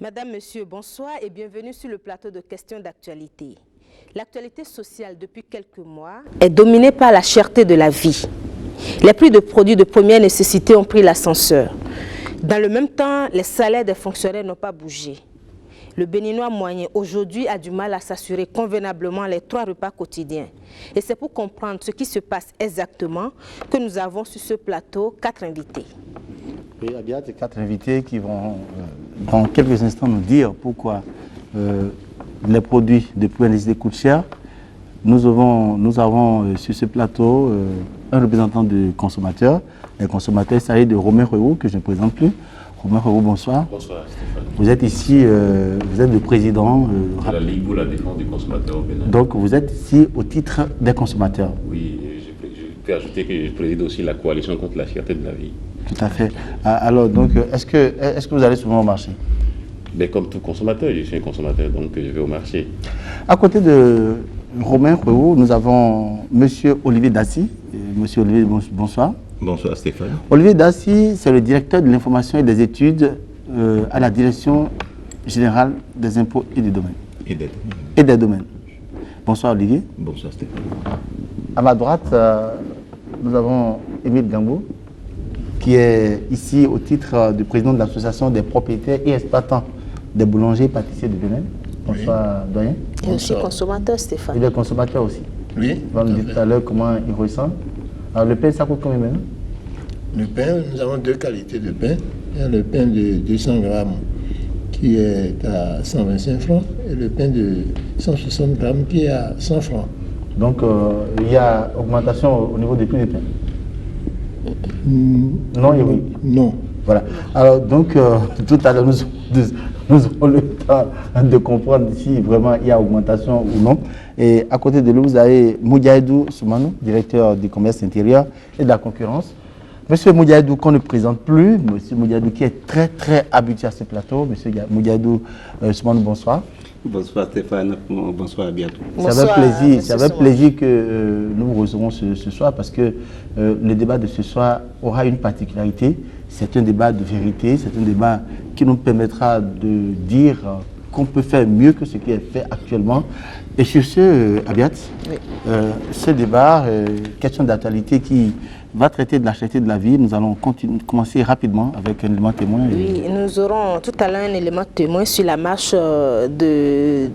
Madame, Monsieur, bonsoir et bienvenue sur le plateau de questions d'actualité. L'actualité sociale depuis quelques mois est dominée par la cherté de la vie. Les prix de produits de première nécessité ont pris l'ascenseur. Dans le même temps, les salaires des fonctionnaires n'ont pas bougé. Le Béninois moyen aujourd'hui a du mal à s'assurer convenablement les 3 repas quotidiens. Et c'est pour comprendre ce qui se passe exactement que nous avons sur ce plateau 4 invités. Oui, il y a 4 invités qui vont dans quelques instants nous dire pourquoi les produits de première nécessité coûtent cher. Nous avons sur ce plateau un représentant de consommateurs. Les consommateurs, il s'agit de Romain Réau, que je ne présente plus. Romain Réau, bonsoir. Bonsoir Stéphane. Vous êtes ici, vous êtes le président de la Ligue pour la défense du consommateur au Bénin. Donc vous êtes ici au titre des consommateurs. Oui, je peux ajouter que je préside aussi la coalition contre la cherté de la vie. Tout à fait. Alors donc, est-ce que vous allez souvent au marché? Mais comme tout consommateur, je suis un consommateur, donc je vais au marché. À côté de Romain Réau, nous avons Monsieur Olivier Dassy. Monsieur Olivier, bonsoir. Bonsoir Stéphane. Olivier Dassy, c'est le directeur de l'information et des études à la Direction générale des impôts et des domaines. Et des domaines. Bonsoir Olivier. Bonsoir Stéphane. À ma droite, nous avons Émile Gambou, qui est ici au titre de président de l'association des propriétaires et exploitants des boulangers et pâtissiers de Bénin. Bonsoir, oui. Doyen. Et aussi consommateur, Stéphane. Il est consommateur aussi. Oui. Il va nous dire tout à l'heure comment il ressent. Alors, le pain, ça coûte combien maintenant? Le pain, nous avons 2 qualités de pain. Il y a le pain de 200 grammes qui est à 125 francs et le pain de 160 grammes qui est à 100 francs. Donc, il y a augmentation au niveau des prix des pains. Non et oui. Non. Voilà. Alors, donc, tout à l'heure, nous aurons le temps de comprendre si vraiment il y a augmentation ou non. Et à côté de lui, vous avez Moudiaïdou Soumanou, directeur du commerce intérieur et de la concurrence. Monsieur Moudiaïdou, qu'on ne présente plus, Monsieur Moudiaïdou qui est très très habitué à ce plateau. Monsieur Moudiaïdou Soumanou, bonsoir. Bonsoir Stéphane, bonsoir à bientôt. C'est avec plaisir que nous vous recevons ce soir parce que le débat de ce soir aura une particularité. C'est un débat de vérité, c'est un débat qui nous permettra de dire qu'on peut faire mieux que ce qui est fait actuellement. Et sur ce, Abiat, oui. Ce débat, question d'actualité qui va traiter de la cherté de la vie, nous allons commencer rapidement avec un élément témoin. Oui, nous aurons tout à l'heure un élément témoin sur la marche des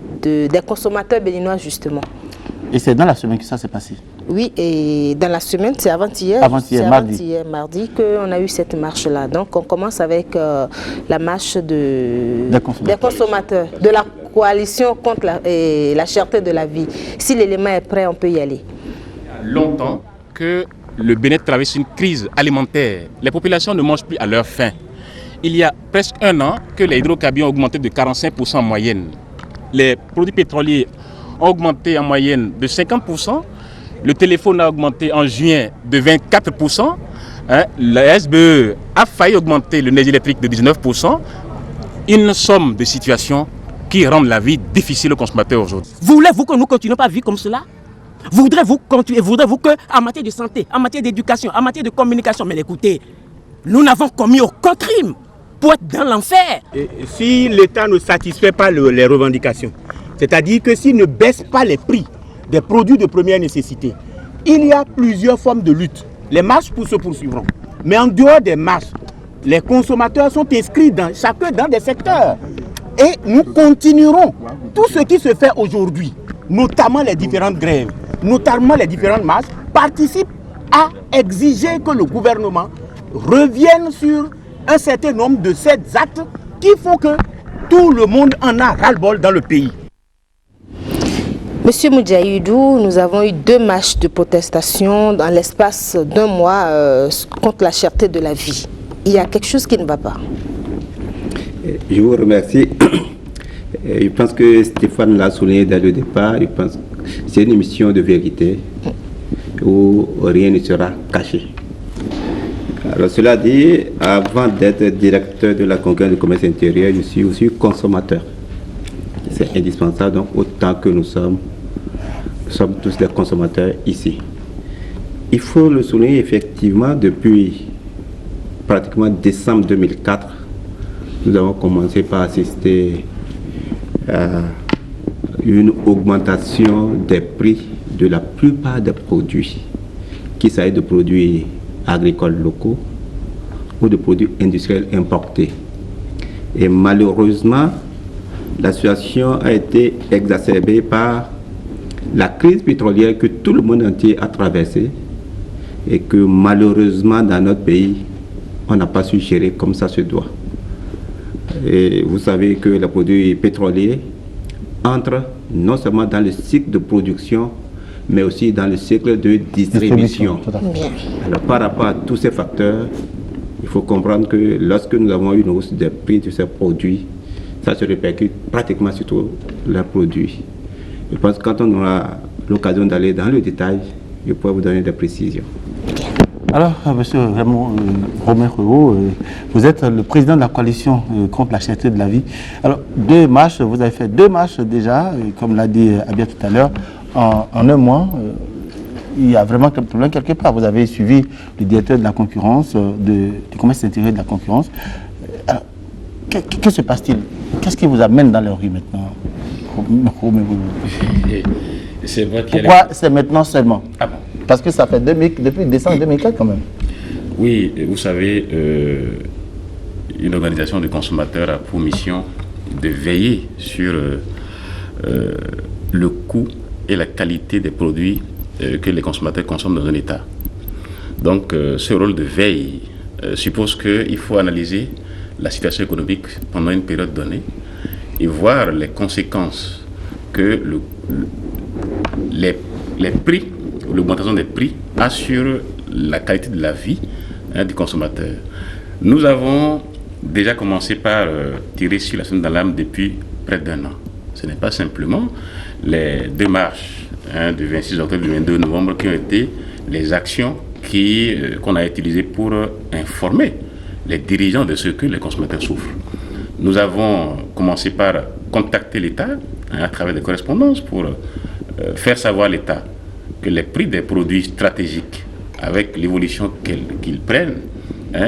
consommateurs béninois, justement. Et c'est dans la semaine que ça s'est passé? Oui, et dans la semaine, c'est avant-hier. Mardi, qu'on a eu cette marche-là. Donc, on commence avec la marche des consommateurs, de la coalition contre la cherté de la vie. Si l'élément est prêt, on peut y aller. Il y a longtemps que le Bénin traverse une crise alimentaire. Les populations ne mangent plus à leur faim. Il y a presque un an que les hydrocarbures ont augmenté de 45% en moyenne. Les produits pétroliers ont augmenté en moyenne de 50%. Le téléphone a augmenté en juin de 24%. La SBE a failli augmenter le nerf électrique de 19%. Une somme de situations qui rendent la vie difficile aux consommateurs aujourd'hui. Voulez-vous que nous continuions pas à vivre comme cela? Voudrez-vous qu'en matière de santé, en matière d'éducation, en matière de communication, mais écoutez, nous n'avons commis aucun crime pour être dans l'enfer. Si l'État ne satisfait pas les revendications, c'est-à-dire que s'il ne baisse pas les prix des produits de première nécessité, il y a plusieurs formes de lutte. Les marches se poursuivront. Mais en dehors des marches, les consommateurs sont inscrits chacun dans des secteurs. Et nous continuerons. Tout ce qui se fait aujourd'hui, notamment les différentes grèves, notamment les différentes marches, participe à exiger que le gouvernement revienne sur un certain nombre de ces actes qui font que tout le monde en a ras-le-bol dans le pays. Monsieur Moudiaïdou, nous avons eu 2 marches de protestation dans l'espace d'1 mois contre la cherté de la vie. Il y a quelque chose qui ne va pas. Je vous remercie. Je pense que Stéphane l'a souligné dès le départ. Je pense que c'est une émission de vérité où rien ne sera caché. Alors cela dit, avant d'être directeur de la concurrence du commerce intérieur, je suis aussi consommateur. C'est indispensable, donc autant que nous sommes tous des consommateurs ici. Il faut le souligner effectivement depuis pratiquement décembre 2004, nous avons commencé par assister à une augmentation des prix de la plupart des produits, qu'il s'agisse de produits agricoles locaux ou de produits industriels importés. Et malheureusement, la situation a été exacerbée par la crise pétrolière que tout le monde entier a traversée et que malheureusement dans notre pays, on n'a pas su gérer comme ça se doit. Et vous savez que les produits pétroliers entrent non seulement dans le cycle de production, mais aussi dans le cycle de distribution. Alors par rapport à tous ces facteurs, il faut comprendre que lorsque nous avons une hausse des prix de ces produits, ça se répercute pratiquement sur tous les produits. Je pense que quand on aura l'occasion d'aller dans le détail, je pourrai vous donner des précisions. Alors, monsieur Raymond Romain Reuault, vous êtes le président de la coalition contre la cherté de la vie. Alors, vous avez fait 2 marches déjà, comme l'a dit Abia tout à l'heure, en un mois. Il y a vraiment un problème quelque part. Vous avez suivi le directeur de la concurrence, du commerce intérieur de la concurrence. Alors, que se passe-t-il? Qu'est-ce qui vous amène dans les rues maintenant? Pourquoi c'est maintenant seulement? Ah bon. Parce que ça fait depuis décembre 2004 quand même. Oui, vous savez, une organisation de consommateurs a pour mission de veiller sur le coût et la qualité des produits que les consommateurs consomment dans un État. Donc, ce rôle de veille suppose qu'il faut analyser la situation économique pendant une période donnée et voir les conséquences que les prix, l'augmentation des prix a sur la qualité de la vie du consommateur. Nous avons déjà commencé par tirer sur la sonnette d'alarme depuis près d'1 an. Ce n'est pas simplement les démarches du 26 octobre et du 22 novembre qui ont été les actions qu'on a utilisées pour informer les dirigeants de ce que les consommateurs souffrent. Nous avons commencé par contacter l'État à travers des correspondances pour faire savoir à l'État que les prix des produits stratégiques, avec l'évolution qu'ils prennent,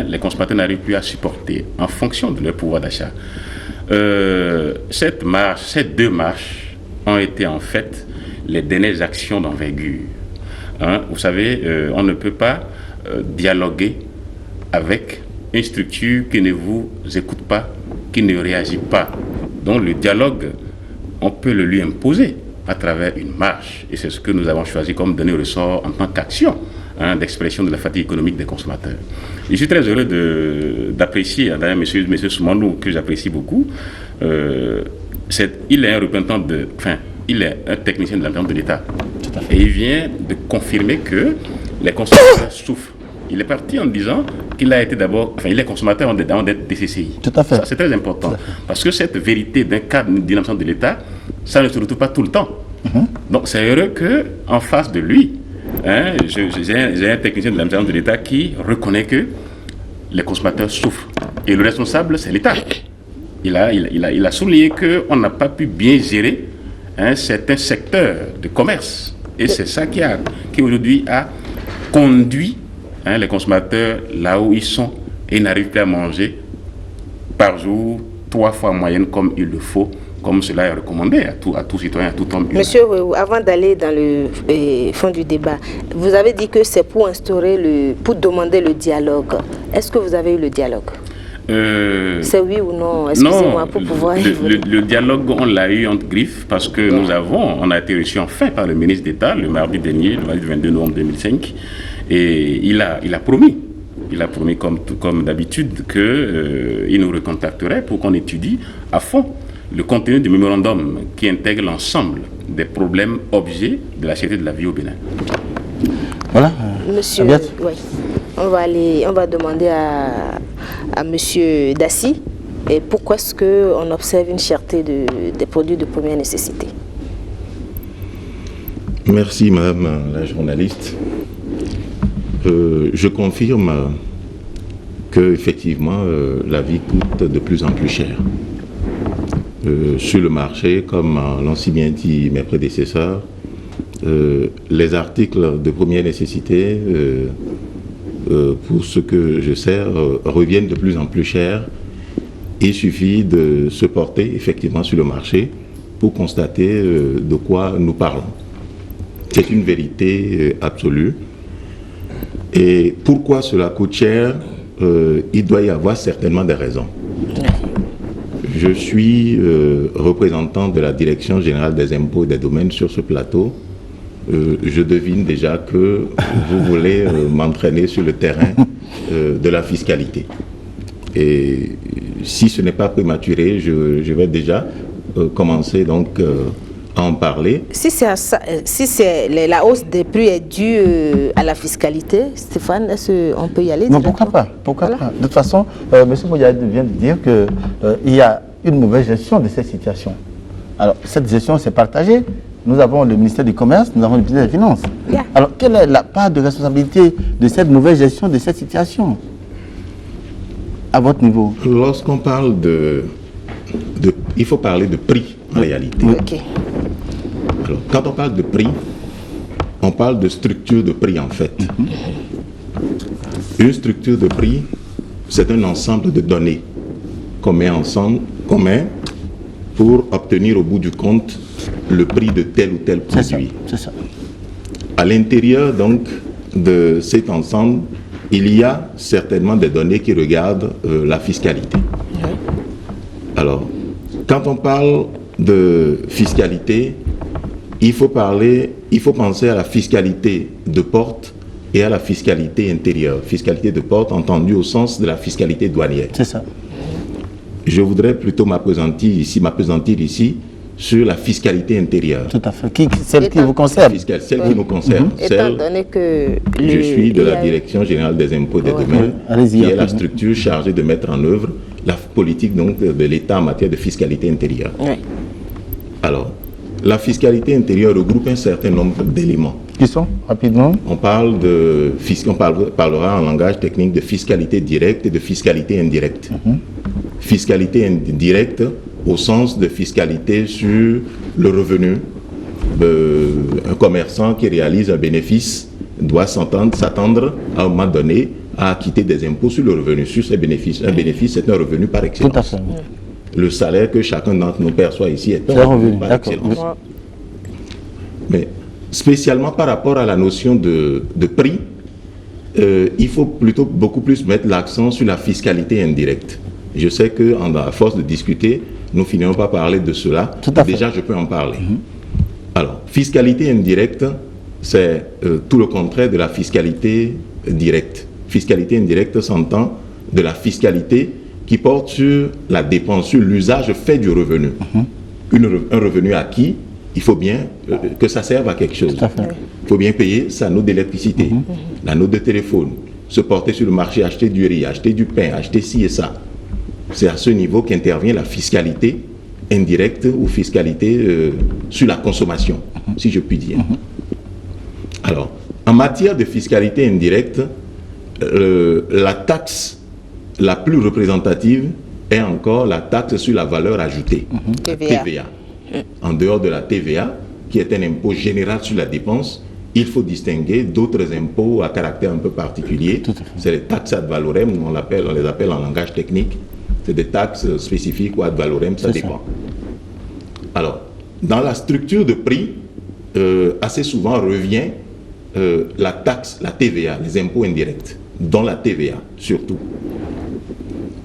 les consommateurs n'arrivent plus à supporter en fonction de leur pouvoir d'achat. Ces 2 marches ont été en fait les dernières actions d'envergure. Vous savez, on ne peut pas dialoguer avec une structure qui ne vous écoute pas, qui ne réagit pas. Donc le dialogue, on peut le lui imposer à travers une marche. Et c'est ce que nous avons choisi comme donner ressort en tant qu'action d'expression de la fatigue économique des consommateurs. Je suis très heureux d'apprécier, d'ailleurs, M. Soumanou, que j'apprécie beaucoup. Il est un représentant il est un technicien de la de l'État. Et il vient de confirmer que les consommateurs souffrent. Il est parti en disant qu'il a été il est consommateur avant d'être DCCI. Tout à fait. Ça, c'est très important. Parce que cette vérité d'un cadre d'une dynamique de l'État, ça ne se retrouve pas tout le temps. Donc c'est heureux qu'en face de lui, j'ai un technicien de l'administration de l'État qui reconnaît que les consommateurs souffrent. Et le responsable, c'est l'État. Il a souligné qu'on n'a pas pu bien gérer certains secteurs de commerce. Et c'est ça qui aujourd'hui a conduit les consommateurs là où ils sont et n'arrivent plus à manger par jour 3 fois en moyenne comme il le faut, comme cela est recommandé à tout citoyen, à tout homme humain. Monsieur, avant d'aller dans le fond du débat, vous avez dit que c'est pour pour demander le dialogue. Est-ce que vous avez eu le dialogue? C'est oui ou non? Excusez-moi pour pouvoir... Le dialogue, on l'a eu entre griffes parce que on a été reçu enfin par le ministre d'État le mardi dernier, le mardi 22 novembre 2005, et il a promis comme d'habitude qu'il nous recontacterait pour qu'on étudie à fond le contenu du mémorandum qui intègre l'ensemble des problèmes objets de la cherté de la vie au Bénin. Voilà. Monsieur, oui. On va demander à Monsieur Dassi pourquoi est-ce qu'on observe une cherté des produits de première nécessité. Merci Madame la journaliste. Je confirme que effectivement la vie coûte de plus en plus cher. Sur le marché, comme l'ont si bien dit mes prédécesseurs, les articles de première nécessité, pour ce que je sais, reviennent de plus en plus chers Il suffit de se porter effectivement sur le marché pour constater de quoi nous parlons. C'est une vérité absolue. Et pourquoi cela coûte cher? Il doit y avoir certainement des raisons. Je suis représentant de la Direction générale des impôts et des domaines sur ce plateau. Je devine déjà que vous voulez m'entraîner sur le terrain de la fiscalité. Et si ce n'est pas prématuré, je vais déjà commencer donc à en parler. Si la hausse des prix est due à la fiscalité, Stéphane, est-ce qu'on peut y aller? Non, pourquoi pas? Pourquoi pas? De toute façon, M. Mouyad vient de dire qu'il y a une mauvaise gestion de cette situation. Alors, cette gestion, c'est partagé. Nous avons le ministère du Commerce, nous avons le ministère des Finances. Yeah. Alors, quelle est la part de responsabilité de cette mauvaise gestion de cette situation, à votre niveau? Lorsqu'on parle il faut parler de prix, en réalité. Ok. Alors, quand on parle de prix, on parle de structure de prix, en fait. Une structure de prix, c'est un ensemble de données qu'on met ensemble, pour obtenir au bout du compte le prix de tel ou tel produit. C'est ça. À l'intérieur donc de cet ensemble, il y a certainement des données qui regardent la fiscalité. Alors, quand on parle de fiscalité, il faut penser à la fiscalité de porte et à la fiscalité intérieure. Fiscalité de porte entendue au sens de la fiscalité douanière. C'est ça. Je voudrais plutôt m'appesantir ici sur la fiscalité intérieure. Tout à fait. Celle qui vous concerne. Celle qui nous concerne. Étant donné que je suis de la Direction générale des impôts et des domaines, qui est la structure chargée de mettre en œuvre la politique donc, de l'État en matière de fiscalité intérieure. Oui. Alors, la fiscalité intérieure regroupe un certain nombre d'éléments. Qui sont, rapidement? On parlera en langage technique de fiscalité directe et de fiscalité indirecte. Fiscalité indirecte au sens de fiscalité sur le revenu. Un commerçant qui réalise un bénéfice doit s'attendre à un moment donné à acquitter des impôts sur le revenu, sur ses bénéfices. Un bénéfice, c'est un revenu par excellence. Tout à fait. Le salaire que chacun d'entre nous perçoit ici est un revenu par excellence. Mais spécialement par rapport à la notion de prix, il faut plutôt beaucoup plus mettre l'accent sur la fiscalité indirecte. Je sais qu'à force de discuter, nous finirons par parler de cela. Déjà, je peux en parler. Alors, fiscalité indirecte, c'est tout le contraire de la fiscalité directe. Fiscalité indirecte s'entend de la fiscalité qui porte sur la dépense, sur l'usage fait du revenu. Un revenu acquis, il faut bien que ça serve à quelque chose. Il faut bien payer sa note d'électricité, la note de téléphone, se porter sur le marché, acheter du riz, acheter du pain, acheter ci et ça. C'est à ce niveau qu'intervient la fiscalité indirecte ou fiscalité sur la consommation, si je puis dire. Alors, en matière de fiscalité indirecte, la taxe la plus représentative est encore la taxe sur la valeur ajoutée, TVA. En dehors de la TVA, qui est un impôt général sur la dépense, il faut distinguer d'autres impôts à caractère un peu particulier. C'est les taxes ad valorem, on les appelle en langage technique. C'est des taxes spécifiques ou ad valorem, ça dépend. Alors, dans la structure de prix, assez souvent revient la taxe, la TVA, les impôts indirects, dont la TVA surtout.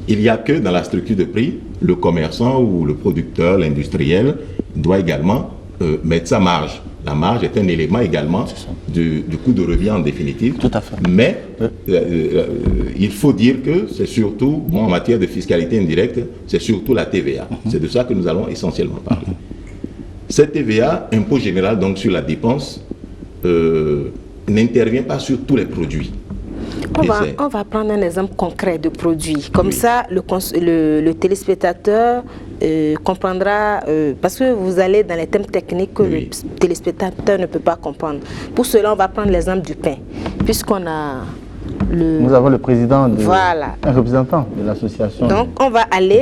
Il n'y a que dans la structure de prix, le commerçant ou le producteur, l'industriel, doit également mettre sa marge. La marge est un élément également du coût de revient en définitive. Tout à fait. Mais il faut dire que c'est surtout, en matière de fiscalité indirecte, c'est surtout la TVA. C'est de ça que nous allons essentiellement parler. Cette TVA, impôt général donc sur la dépense, n'intervient pas sur tous les produits. On va prendre un exemple concret de produit. Comme ça, le téléspectateur comprendra, parce que vous allez dans les thèmes techniques que le téléspectateur ne peut pas comprendre. Pour cela, on va prendre l'exemple du pain, puisqu'on a nous avons le président, un représentant de l'association. Donc, on va aller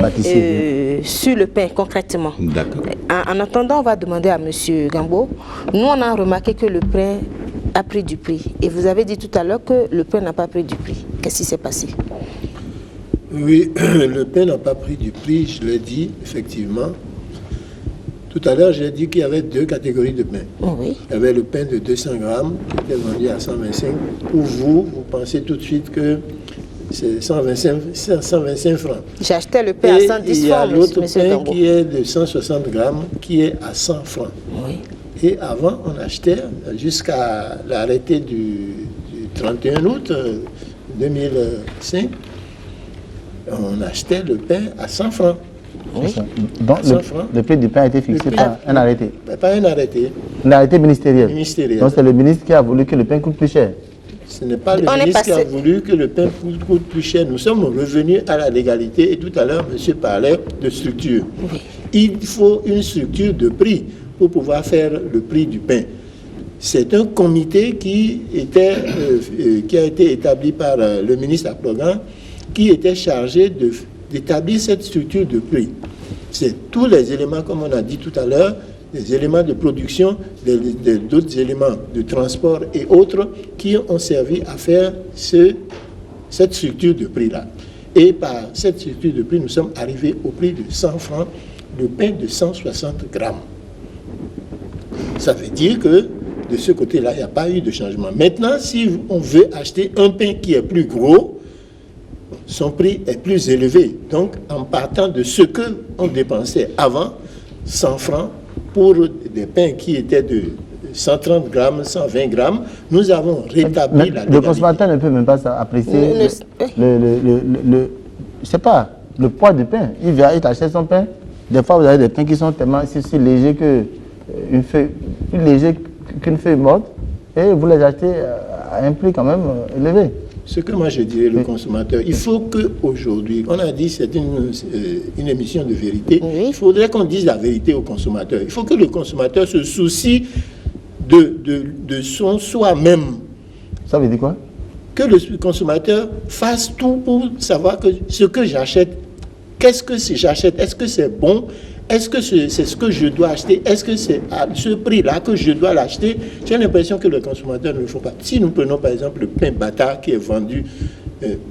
sur le pain concrètement. D'accord. En attendant, on va demander à M. Gambo. Nous, on a remarqué que le pain a pris du prix. Et vous avez dit tout à l'heure que le pain n'a pas pris du prix. Qu'est-ce qui s'est passé? Oui, le pain n'a pas pris du prix, je l'ai dit, effectivement. Tout à l'heure, j'ai dit qu'il y avait deux catégories de pain. Oui. Il y avait le pain de 200 grammes qui était vendu à 125. Pour vous, vous pensez tout de suite que c'est 125 francs. J'achetais le pain à 110 francs. Il y a l'autre pain Gambo qui est de 160 grammes qui est à 100 francs. Oui. Et avant, on achetait jusqu'à l'arrêté du 31 août 2005, on achetait le pain à 100 francs. Oui. Donc le prix du pain a été fixé par un arrêté. Pas un arrêté. Un arrêté ministériel. Donc c'est le ministre qui a voulu que le pain coûte plus cher. Ce n'est pas le ministre qui a voulu que le pain coûte plus cher. Nous sommes revenus à la légalité et tout à l'heure, monsieur parlait de structure. Oui. Il faut une structure de prix pour pouvoir faire le prix du pain. C'est un comité qui a été établi par le ministre Aplogan, qui était chargé d'établir cette structure de prix. C'est tous les éléments, comme on a dit tout à l'heure, des éléments de production, d'autres éléments de transport et autres qui ont servi à faire cette structure de prix-là. Et par cette structure de prix, nous sommes arrivés au prix de 100 francs, de pain de 160 grammes. Ça veut dire que de ce côté-là, il n'y a pas eu de changement. Maintenant, si on veut acheter un pain qui est plus gros, son prix est plus élevé. Donc, en partant de ce qu'on dépensait avant, 100 francs, pour des pains qui étaient de 130 grammes, 120 grammes, nous avons rétabli la légalité. Le consommateur ne peut même pas apprécier je sais pas, le poids du pain. Il achète son pain. Des fois, vous avez des pains qui sont tellement si légers qu'une feuille, plus léger qu'une feuille morte, et vous les achetez à un prix quand même élevé. Ce que moi je dirais, le consommateur, il faut qu'aujourd'hui, on a dit c'est une émission de vérité, il faudrait qu'on dise la vérité au consommateur. Il faut que le consommateur se soucie de son soi-même. Ça veut dire quoi? Que le consommateur fasse tout pour savoir que ce que j'achète, qu'est-ce que j'achète? Est-ce que c'est bon? Est-ce que c'est ce que je dois acheter? Est-ce que c'est à ce prix-là que je dois l'acheter? J'ai l'impression que le consommateur ne le faut pas. Si nous prenons par exemple le pain Bata qui est vendu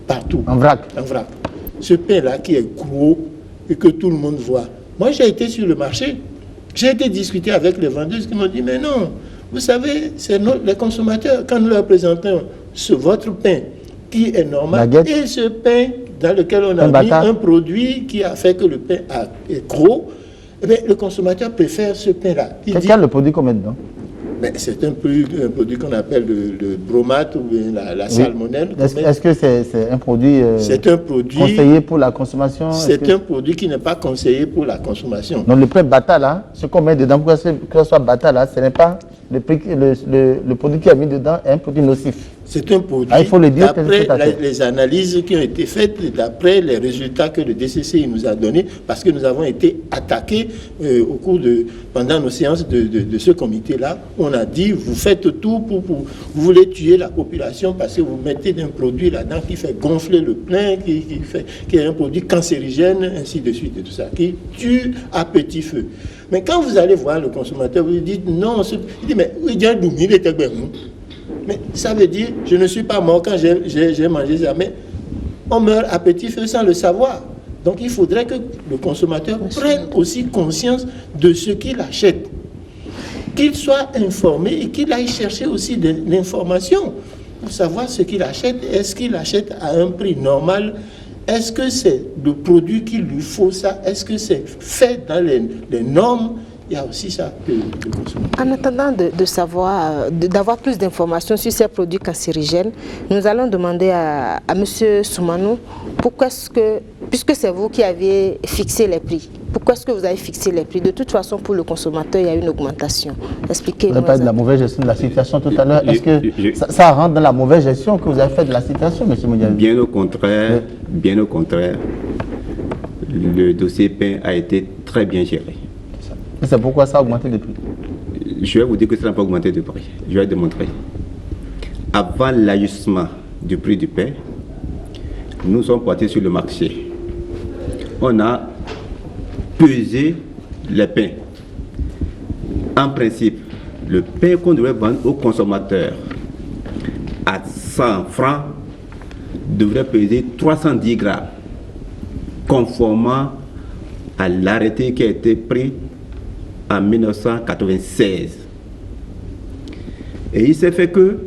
partout. En vrac. En vrac. Ce pain-là qui est gros et que tout le monde voit. Moi, j'ai été sur le marché. J'ai été discuter avec les vendeuses qui m'ont dit, mais non, vous savez, c'est les consommateurs. Quand nous leur présentons votre pain qui est normal et ce pain dans lequel on a mis un produit qui a fait que le pain est gros, eh bien, le consommateur préfère ce pain-là. Quel est le produit qu'on met dedans? C'est un produit qu'on appelle le bromate ou la salmonelle. Est-ce que c'est un produit, conseillé pour la consommation? C'est un produit qui n'est pas conseillé pour la consommation. Donc le pain Bata là, ce qu'on met dedans, pour que ce soit Bata là, ce n'est pas le produit qui est mis dedans est un produit nocif. C'est un produit, il faut le dire, d'après les analyses qui ont été faites, d'après les résultats que le DCCI nous a donnés, parce que nous avons été attaqués pendant nos séances de ce comité-là. On a dit, vous faites tout vous voulez tuer la population parce que vous mettez un produit là-dedans qui fait gonfler le plein, qui est un produit cancérigène, ainsi de suite et tout ça, qui tue à petit feu. Mais quand vous allez voir le consommateur, vous lui dites, non, il dit, mais il était bien. Mais ça veut dire, je ne suis pas mort quand j'ai mangé ça, mais on meurt à petit feu sans le savoir. Donc il faudrait que le consommateur prenne aussi conscience de ce qu'il achète. Qu'il soit informé et qu'il aille chercher aussi de l'information pour savoir ce qu'il achète. Est-ce qu'il achète à un prix normal? Est-ce que c'est le produit qu'il lui faut ça? Est-ce que c'est fait dans les normes? Il y a aussi ça que le consommateur. En attendant d'avoir plus d'informations sur ces produits cancérigènes, nous allons demander à M. Soumanou, pourquoi est-ce que, puisque c'est vous qui avez fixé les prix, pourquoi est-ce que vous avez fixé les prix? De toute façon, pour le consommateur, il y a une augmentation. Expliquez-nous. Vous avez parlé de la mauvaise gestion de la situation tout à l'heure. Est-ce que ça rentre dans la mauvaise gestion que vous avez faite de la situation, M. Modiabi? Bien au contraire, le dossier pain a été très bien géré. C'est pourquoi ça a augmenté de prix? Je vais vous dire que ça n'a pas augmenté de prix. Je vais démontrer. Avant l'ajustement du prix du pain, nous sommes partis sur le marché. On a pesé les pains. En principe, le pain qu'on devrait vendre aux consommateurs à 100 francs devrait peser 310 grammes. conformément à l'arrêté qui a été pris en 1996. Et il s'est fait que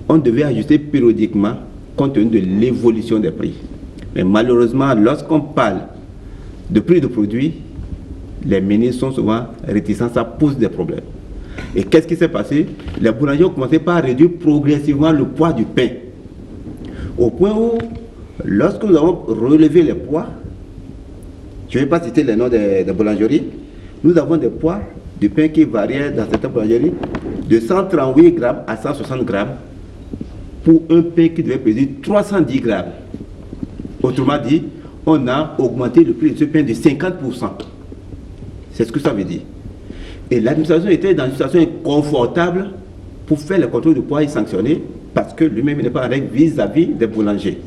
on devait ajuster périodiquement compte tenu de l'évolution des prix. Mais malheureusement, lorsqu'on parle de prix de produits, les ministres sont souvent réticents, ça pose des problèmes. Et qu'est-ce qui s'est passé? Les boulangers ont commencé par réduire progressivement le poids du pain. Au point où, lorsque nous avons relevé les poids, je ne vais pas citer les noms des boulangeries, nous avons des poids du pain qui variaient dans certaines boulangeries de 138 grammes à 160 grammes pour un pain qui devait peser 310 grammes. Autrement dit, on a augmenté le prix de ce pain de 50%. C'est ce que ça veut dire. Et l'administration était dans une situation inconfortable pour faire le contrôle de poids et sanctionner parce que lui-même n'est pas en règle vis-à-vis des boulangers.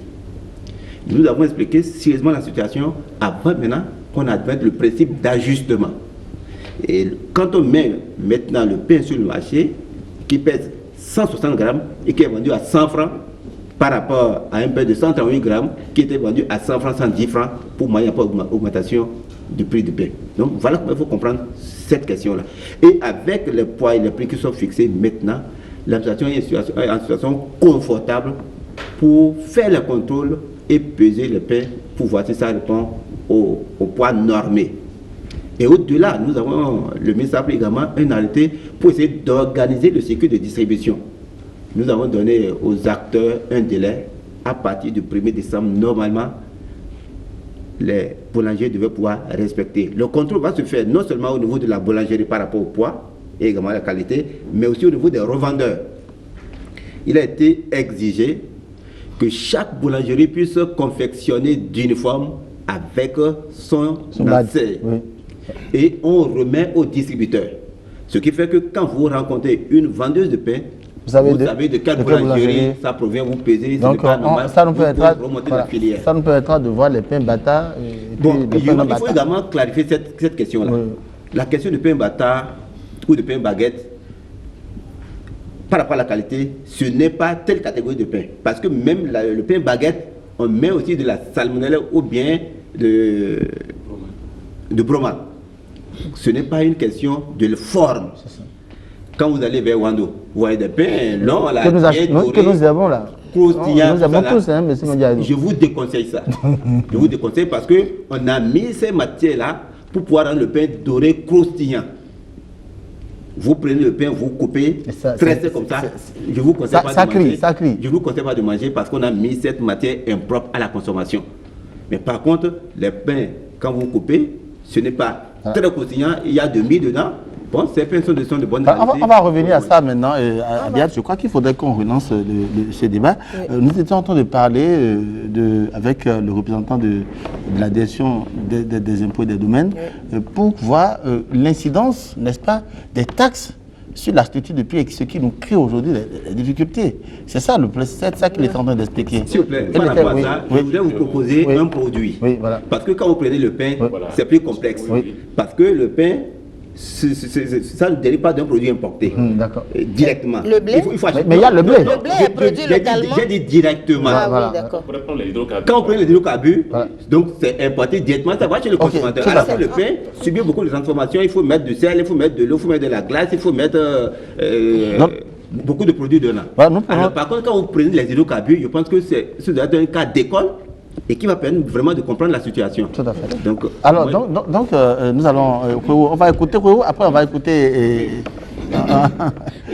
Nous avons expliqué sérieusement la situation avant maintenant qu'on admette le principe d'ajustement. Et quand on met maintenant le pain sur le marché qui pèse 160 grammes et qui est vendu à 100 francs par rapport à un pain de 138 grammes qui était vendu à 100 francs, 110 francs, pour moi, il n'y a pas d'augmentation du prix du pain. Donc voilà comment il faut comprendre cette question-là. Et avec les poids et les prix qui sont fixés maintenant, l'administration est en situation confortable pour faire le contrôle et peser le pain pour voir si ça répond au poids normé. Et au-delà, nous avons, le ministre a pris également un arrêté pour essayer d'organiser le circuit de distribution. Nous avons donné aux acteurs un délai. À partir du 1er décembre, normalement, les boulangers devaient pouvoir respecter. Le contrôle va se faire non seulement au niveau de la boulangerie par rapport au poids et également à la qualité, mais aussi au niveau des revendeurs. Il a été exigé que chaque boulangerie puisse confectionner d'uniforme avec son enseigne. Oui. Et on remet au distributeur. Ce qui fait que quand vous rencontrez une vendeuse de pain, vous savez de quelle boulangerie ça provient, vous pesez. Donc ça ne peut être voilà, ça ne peut être de voir les pains bâtards. Bon, il faut également clarifier cette question-là. Oui. La question du pain bâtard ou de pain baguette, par rapport à la qualité, ce n'est pas telle catégorie de pain. Parce que même le pain baguette, on met aussi de la salmonelle ou bien de bromate. Ce n'est pas une question de forme. Quand vous allez vers Wando, vous voyez des pains longs, là, que nous avons là. Croustillants, nous avons tous, hein, mais je vous déconseille ça. Je vous déconseille parce qu'on a mis ces matières-là pour pouvoir rendre le pain doré croustillant. Vous prenez le pain, vous coupez, tressez comme ça. Je vous conseille pas de manger. Ça crie. Je vous conseille pas de manger parce qu'on a mis cette matière impropre à la consommation. Mais par contre, les pains, quand vous coupez, ce n'est pas très croustillant, il y a de mie dedans. Bon, ces pains sont de bonne qualité. On va revenir à ça maintenant. Abiad, je crois qu'il faudrait qu'on relance ce débat. Oui. Nous étions en train de parler avec le représentant de la direction des impôts et des domaines pour voir l'incidence, n'est-ce pas, des taxes sur la structure de prix et ce qui nous crée aujourd'hui les difficultés. C'est ça qu'il est en train d'expliquer. S'il vous plaît, par rapport à ça, je voudrais vous proposer un produit. Oui, voilà. Parce que quand vous prenez le pain, c'est plus complexe. Oui. Parce que le pain, ça ne dérive pas d'un produit importé directement. Le blé, mais il y a le blé. Le blé est produit localement. J'ai dit directement. Ah, oui, d'accord. Quand on prend les hydrocarbures, donc c'est importé directement, ça va chez le consommateur. Alors que le pain subit beaucoup de transformations, il faut mettre du sel, il faut mettre de l'eau, il faut mettre de la glace, il faut mettre beaucoup de produits dedans. Alors, par contre, quand vous prenez les hydrocarbures, je pense que c'est un cas d'école et qui va permettre vraiment de comprendre la situation. Tout à fait. Donc, alors, nous allons, on va écouter Kouéou, après on va écouter...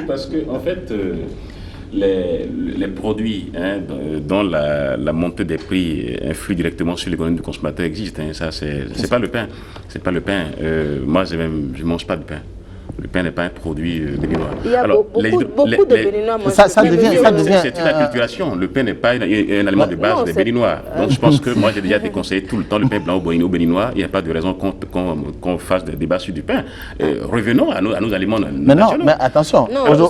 Parce que, en fait, les produits dont la montée des prix influe directement sur l'économie du consommateur existent. Ça, c'est pas le pain. C'est pas le pain. Moi, je ne mange pas de pain. Le pain n'est pas un produit béninois. Il y a beaucoup de Béninois mangent ça devient c'est une acculturation. Le pain n'est pas un aliment de base des Béninois. Donc je pense que moi j'ai déjà déconseillé tout le temps le pain blanc au Béninois. Il n'y a pas de raison qu'on fasse des débats sur du pain. Revenons à nos aliments nationaux. Mais non, mais attention.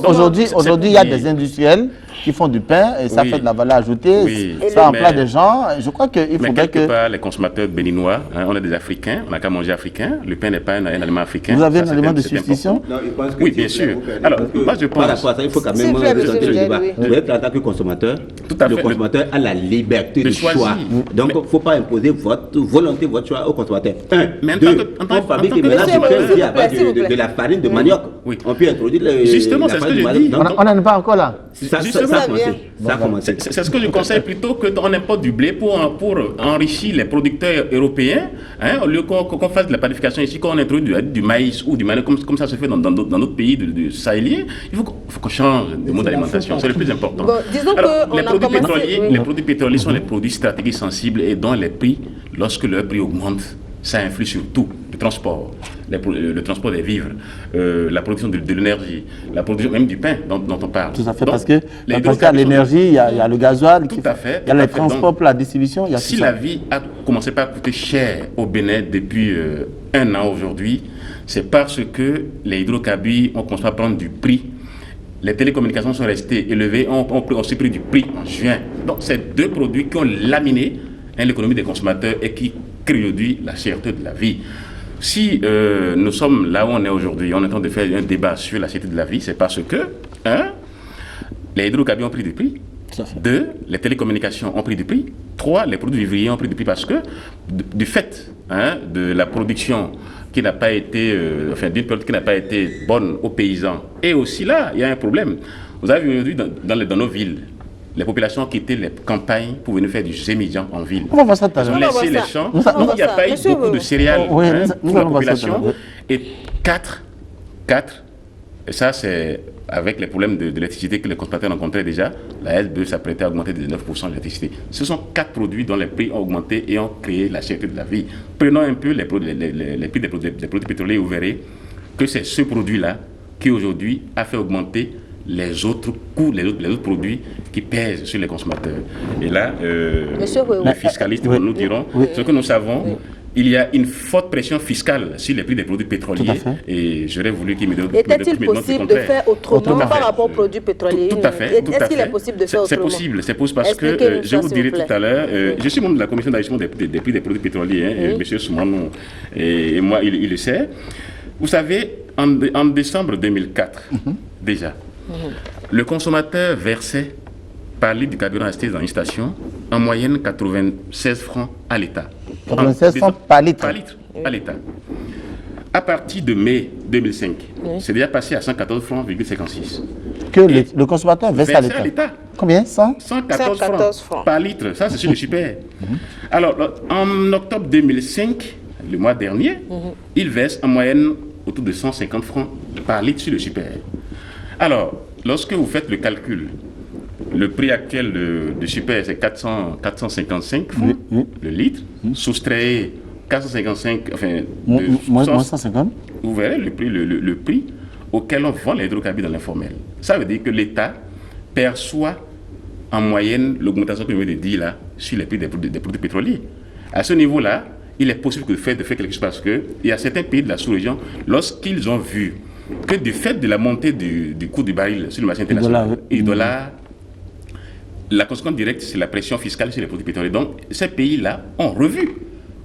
Aujourd'hui, il y a des industriels qui font du pain, et ça Oui. fait de la valeur ajoutée, Oui. ça emploie des gens. Je crois qu'il Mais faudrait quelque que... part, les consommateurs béninois, hein, on est des Africains, on n'a qu'à manger africain. Le pain n'est pas un aliment africain. Vous avez Ça, un aliment de c'est substitution? important. Non, je pense que Oui, si bien vous sûr. voulez, Alors, parce que moi, je par pense... rapport à ça, il faut quand S'il même vous plaît, ressortir monsieur le Miguel, débat. oui. Vous êtes en tant que consommateur, Tout à le fait. consommateur a la liberté de de choisir. choix. Donc, il ne faut pas imposer votre volonté, votre choix au consommateur. Un. Mais en Deux, tant que- on fabrique en tant que- maintenant du Monsieur, pain s'il qui est à vous plaît, base s'il vous plaît. de la farine de manioc. Oui. On peut introduire Justement, la c'est ce farine que de je manioc dis. dans- On n'en est pas encore là. Ça Justement, a commencé. Ça a commencé. C'est ce que je conseille plutôt que qu'on importe du blé pour enrichir les producteurs européens, hein, au lieu qu'on fasse de la panification ici, qu'on introduit du maïs ou du manioc, comme ça se fait dans d'autres pays de sahéliens. Il faut qu'on change de mode d'alimentation, c'est le plus important. Bon, disons Alors, qu'on les a produits commencé- pétroliers, oui. les produits pétroliers sont les produits stratégiques sensibles et dont les prix, lorsque leur prix augmente, ça influe sur tout. Le transport, le transport des vivres, la production de l'énergie, la production même du pain dont on parle. Tout à fait, Donc, parce que les parce qu'il y a l'énergie, il y a le gasoil, Tout à fait, il y a tout à les fait. transports Donc, pour la distribution, il y a si tout la ça. vie a commencé par coûter cher au Bénin depuis 1 an aujourd'hui, c'est parce que les hydrocarbures ont commencé à prendre du prix. Les télécommunications sont restées élevées, ont aussi pris du prix en juin. Donc, c'est deux produits qui ont laminé l'économie des consommateurs et qui créent aujourd'hui la cherté de la vie. Si nous sommes là où on est aujourd'hui, on est en train de faire un débat sur la cherté de la vie, c'est parce que, les hydrocarbures ont pris du prix. 2, les télécommunications ont pris du prix. 3, les produits vivriers ont pris du prix parce que du fait de la production qui n'a pas été, d'une période qui n'a pas été bonne aux paysans. Et aussi là, il y a un problème. Vous avez vu aujourd'hui dans nos villes, les populations ont quitté les campagnes pour venir faire du sémillant en ville. On va voir ça tout à Ils ont l'heure. laissé les champs. Il n'y a pas eu Monsieur, beaucoup de céréales oui, nous pour la allons voir ça tout à population. l'heure. Et 4, et ça c'est avec les problèmes d'électricité que les consommateurs rencontraient déjà, la SBE s'apprêtait à augmenter de 9% l'électricité. Ce sont 4 produits dont les prix ont augmenté et ont créé la cherté de la vie. Prenons un peu les prix des produits pétroliers, vous verrez que c'est ce produit-là qui aujourd'hui a fait augmenter les autres coûts, les autres produits qui pèsent sur les consommateurs. Et là, les fiscalistes nous diront, ce que nous savons, il y a une forte pression fiscale sur les prix des produits pétroliers et j'aurais voulu qu'il me donne. Était-il possible de faire autrement par rapport aux produits pétroliers? Tout à fait. Est-ce qu'il est possible de faire autrement? C'est possible parce que, je vous dirai tout à l'heure, je suis membre de la commission d'ajustement des prix des produits pétroliers, M. Soumanou, et moi, il le sait. Vous savez, en décembre 2004, déjà, le consommateur versait par litre de carburant acheté dans une station en moyenne 96 francs à l'État. 96 francs par litre. Par litre à l'État. À partir de mai 2005, c'est déjà passé à 114 francs,56. Que le consommateur verse à l'État. Combien? 114 francs par litre. Ça, c'est sur le super. Alors, en octobre 2005, le mois dernier, il verse en moyenne autour de 150 francs par litre sur le super. Alors, lorsque vous faites le calcul, le prix actuel de super, c'est 455 francs le litre. Soustrayez 455, enfin, moins 150. Vous verrez le prix auquel on vend les hydrocarbures dans l'informel. Ça veut dire que l'État perçoit en moyenne l'augmentation que je viens de dire là sur les prix des produits pétroliers. À ce niveau-là, il est possible de faire quelque chose parce qu'il y a certains pays de la sous-région, lorsqu'ils ont vu que du fait de la montée du coût du baril sur le marché international et du dollar, la conséquence directe, c'est la pression fiscale sur les produits pétroliers. Donc, ces pays-là ont revu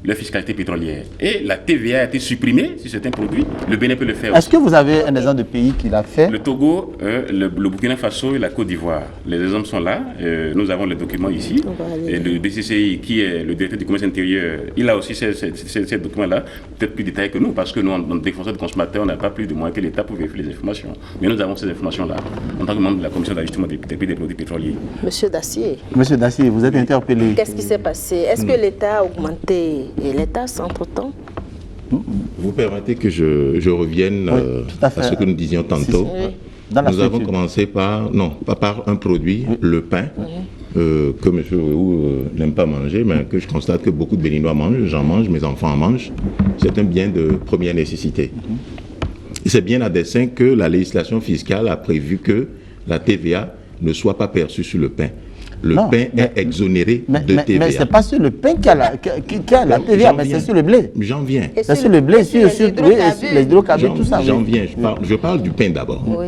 leur fiscalité pétrolière. Et la TVA a été supprimée sur certains produits. Le Bénin peut le faire aussi. Est-ce que vous avez un exemple de pays qui l'a fait? Le Togo, le Burkina Faso et la Côte d'Ivoire. Les exemples sont là. Nous avons les documents ici. Et le DCCI, qui est le directeur du commerce intérieur, il a aussi ces documents-là, peut-être plus détaillés que nous, parce que nous, en défenseur des consommateurs, on n'a pas plus de moyens que l'État pour vérifier les informations. Mais nous avons ces informations-là, en tant que membre de la commission d'ajustement des prix des produits pétroliers. Monsieur Dacier. Monsieur Dacier, vous êtes interpellé. Qu'est-ce qui s'est passé? Est-ce que l'État a augmenté les tasses entre-temps? Vous permettez que je revienne à ce que nous disions tantôt. Nous avons commencé par, pas par un produit, le pain, que M. Wéhou n'aime pas manger, mais que je constate que beaucoup de Béninois mangent, j'en mange, mes enfants en mangent. C'est un bien de première nécessité. C'est bien à dessein que la législation fiscale a prévu que la TVA ne soit pas perçue sur le pain. Le pain est exonéré de TVA. Mais ce n'est pas sur le pain qu'il y a la TVA, mais c'est sur le blé. J'en viens. C'est sur le blé, sur les hydrocarbures, tout ça. J'en viens. Je parle du pain d'abord. Oui.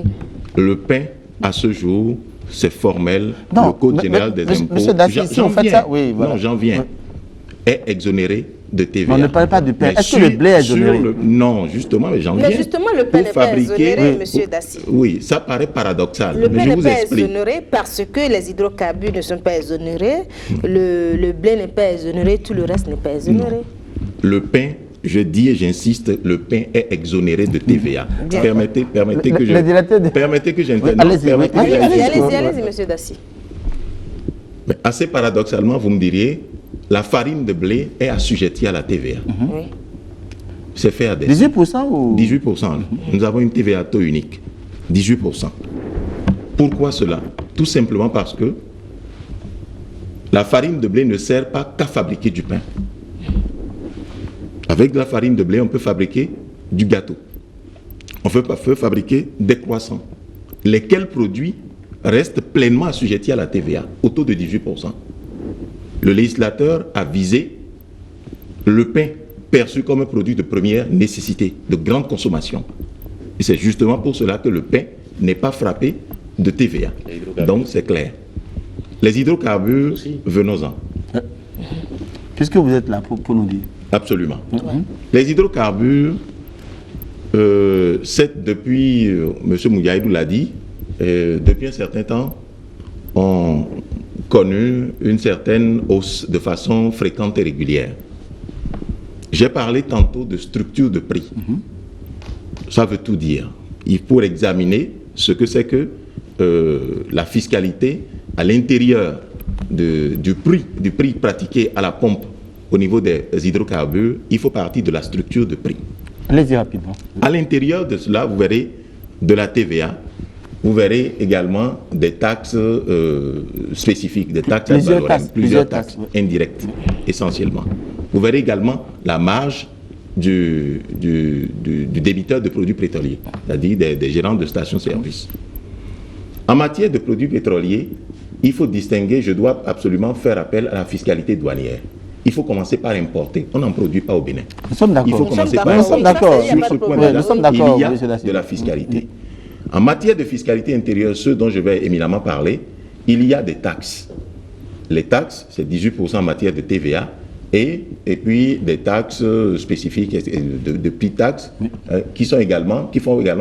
Le pain, à ce jour, c'est formel, non, le Code général des impôts. Monsieur Dassi, si vous faites ça, oui, voilà. Non, j'en viens. Est exonéré de TVA. On ne parle pas du pain. Est-ce que le blé est exonéré? Non, justement, mais j'en viens. Mais justement, le pain n'est pas exonéré, monsieur Dassi. Oui, ça paraît paradoxal. Le pain n'est pas exonéré parce que les hydrocarbures ne sont pas exonérés, le blé n'est pas exonéré, tout le reste n'est pas exonéré. Non. Le pain, je dis et j'insiste, le pain est exonéré de TVA. Permettez que j'intervienne. Allez-y, monsieur Dassi. Mais assez paradoxalement, vous me diriez, la farine de blé est assujettie à la TVA. Oui. C'est fait à des 18% ou 18%. Nous avons une TVA taux unique. 18%. Pourquoi cela? Tout simplement parce que la farine de blé ne sert pas qu'à fabriquer du pain. Avec de la farine de blé, on peut fabriquer du gâteau. On peut fabriquer des croissants. Lesquels produits restent pleinement assujettis à la TVA, au taux de 18%. Le législateur a visé le pain perçu comme un produit de première nécessité, de grande consommation. Et c'est justement pour cela que le pain n'est pas frappé de TVA. Donc c'est clair. Les hydrocarbures, venons-en. Puisque vous êtes là pour nous dire. Absolument. Les hydrocarbures, c'est depuis, M. Mouyaïdou l'a dit, depuis un certain temps, ont connu une certaine hausse de façon fréquente et régulière. J'ai parlé tantôt de structure de prix. Ça veut tout dire. Il faut examiner ce que c'est que la fiscalité à l'intérieur du prix pratiqué à la pompe au niveau des hydrocarbures. Il faut partir de la structure de prix. Allez-y rapidement. À l'intérieur de cela, vous verrez de la TVA. Vous verrez également des taxes spécifiques, des taxes plusieurs taxes indirectes, essentiellement. Vous verrez également la marge du débiteur de produits pétroliers, c'est-à-dire des gérants de stations-service. En matière de produits pétroliers, il faut distinguer, je dois absolument faire appel à la fiscalité douanière. Il faut commencer par importer. On n'en produit pas au Bénin. Nous sommes d'accord. Il faut commencer par importer. Sur ce point-là, il y a de la fiscalité. En matière de fiscalité intérieure, ce dont je vais éminemment parler, il y a des taxes. Les taxes, c'est 18% en matière de TVA et puis des taxes spécifiques, de petites taxes qui font également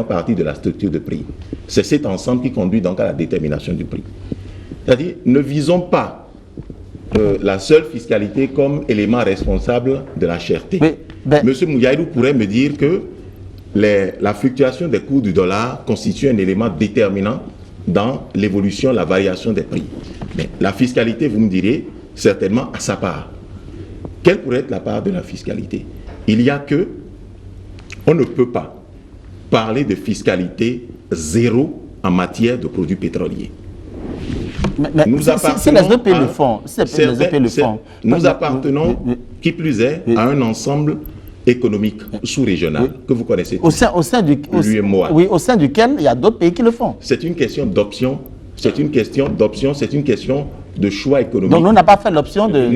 partie de la structure de prix. C'est cet ensemble qui conduit donc à la détermination du prix. C'est-à-dire, ne visons pas la seule fiscalité comme élément responsable de la cherté. Monsieur Mouyaïdou pourrait me dire que la fluctuation des cours du dollar constitue un élément déterminant dans l'évolution, la variation des prix. Mais la fiscalité, vous me direz, certainement à sa part. Quelle pourrait être la part de la fiscalité? Il y a que, on ne peut pas parler de fiscalité zéro en matière de produits pétroliers. Nous appartenons, qui plus est, à un ensemble économique sous-régional que vous connaissez tous. Au sein duquel il y a d'autres pays qui le font. C'est une question d'option, c'est une question de choix économique. Donc nous n'avons pas fait l'option de...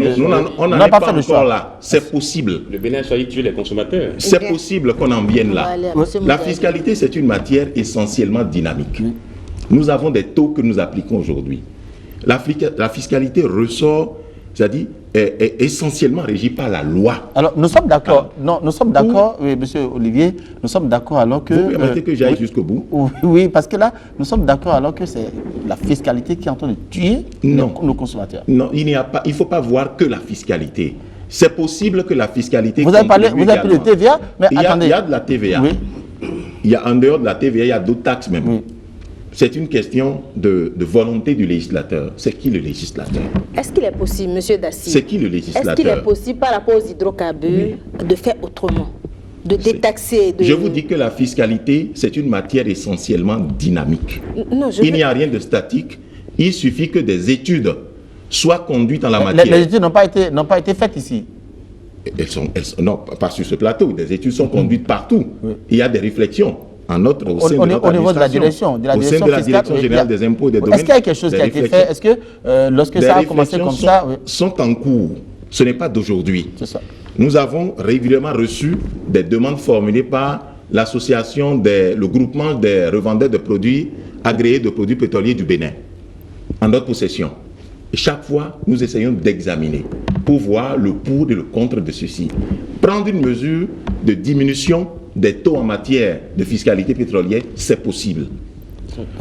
On n'en est pas encore là. C'est possible. Le Bénin a choisi de tuer les consommateurs. C'est possible qu'on en vienne là. La fiscalité, c'est une matière essentiellement dynamique. Nous avons des taux que nous appliquons aujourd'hui. La fiscalité ressort, c'est-à-dire est essentiellement régie par la loi. Alors nous sommes d'accord. Nous sommes d'accord, oui, monsieur Olivier, nous sommes d'accord alors que... Vous permettez que j'aille jusqu'au bout? Oui, parce que là, nous sommes d'accord alors que c'est la fiscalité qui est en train de tuer nos consommateurs. Non, il ne faut pas voir que la fiscalité. C'est possible que la fiscalité... Vous avez parlé de TVA, mais attendez. Il y a de la TVA. Oui. Il y a en dehors de la TVA, il y a d'autres taxes même. Oui. C'est une question de volonté du législateur. C'est qui le législateur? Est-ce qu'il est possible, M. Dassi? C'est qui le législateur? Est-ce qu'il est possible, par rapport aux hydrocarbures, de faire autrement? De détaxer Je vous dis que la fiscalité, c'est une matière essentiellement dynamique. Il n'y a rien de statique. Il suffit que des études soient conduites en la matière. Les études n'ont pas été faites ici. Non, pas sur ce plateau. Des études sont conduites partout. Oui. Il y a des réflexions. Au niveau de la direction, générale des impôts et des domaines. Est-ce qu'il y a quelque chose qui a été fait? Est-ce que lorsque ça a commencé comme ça... sont en cours. Ce n'est pas d'aujourd'hui. C'est ça. Nous avons régulièrement reçu des demandes formulées par l'association, le groupement des revendeurs de produits agréés de produits pétroliers du Bénin. en notre possession. Et chaque fois, nous essayons d'examiner pour voir le pour et le contre de ceci. Prendre une mesure de diminution des taux en matière de fiscalité pétrolière, c'est possible.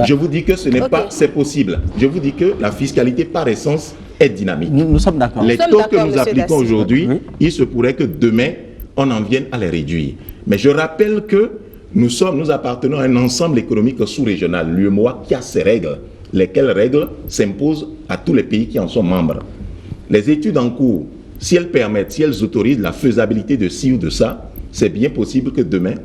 Je vous dis que ce n'est pas, c'est possible. Je vous dis que la fiscalité par essence est dynamique. Nous sommes d'accord. Les taux que nous appliquons aujourd'hui, il se pourrait que demain, on en vienne à les réduire. Mais je rappelle que nous appartenons à un ensemble économique sous-régional, l'UEMOA, qui a ses règles, lesquelles règles s'imposent à tous les pays qui en sont membres. Les études en cours, si elles permettent, si elles autorisent la faisabilité de ci ou de ça, c'est bien possible que demain,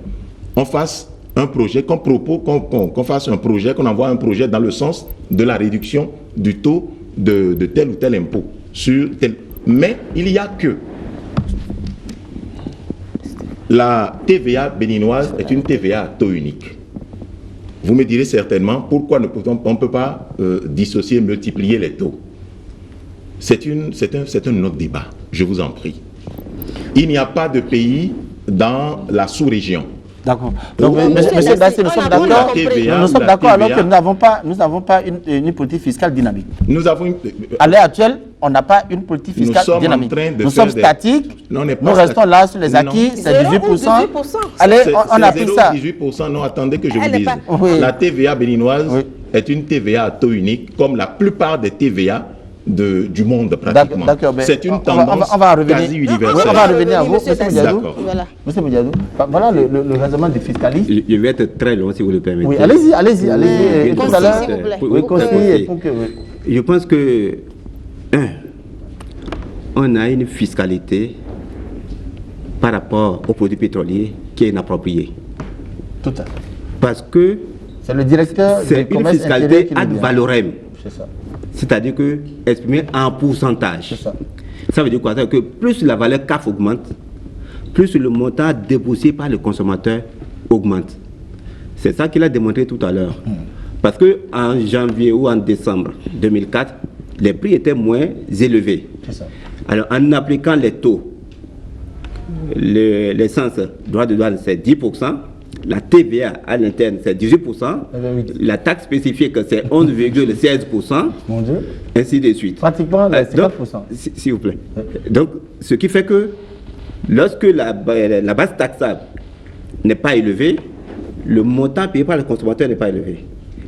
on fasse un projet, qu'on fasse un projet, qu'on envoie un projet dans le sens de la réduction du taux de tel ou tel impôt sur tel. Mais il y a que la TVA béninoise est une TVA à taux unique. Vous me direz certainement pourquoi on ne peut pas dissocier, multiplier les taux. C'est un autre débat, je vous en prie. Il n'y a pas de pays dans la sous-région. D'accord. Donc, monsieur Dassé, nous sommes d'accord alors que nous n'avons pas une politique fiscale dynamique. À l'heure actuelle, on n'a pas une politique fiscale dynamique. Nous sommes statiques, nous restons là sur les acquis, c'est 18%. Allez, on a pris ça. 18%, non, attendez que je vous dise. La TVA béninoise est une TVA à taux unique, comme la plupart des TVA du monde pratiquement. C'est une tendance quasi universelle. On va revenir à vous, Monsieur Modiadou. Voilà le raisonnement des fiscalistes. Je vais être très long si vous le permettez. Oui, allez-y. Tout à l'heure, je pense que, on a une fiscalité par rapport aux produits pétroliers qui est inappropriée. Tout à fait. Parce que c'est le directeur c'est une fiscalité ad valorem. C'est ça. C'est-à-dire que exprimé en pourcentage. C'est ça. Ça veut dire quoi? Ça veut dire que plus la valeur CAF augmente, plus le montant déboursé par le consommateur augmente. C'est ça qu'il a démontré tout à l'heure. Parce qu'en janvier ou en décembre 2004, les prix étaient moins élevés. C'est ça. Alors en appliquant les taux, l'essence, droit de douane, c'est 10%. La TVA à l'interne, c'est 18%. La taxe spécifique, c'est 11,16%. Mon Dieu. Ainsi de suite. Pratiquement 50%. S'il vous plaît. Donc, ce qui fait que lorsque la base taxable n'est pas élevée, le montant payé par le consommateur n'est pas élevé.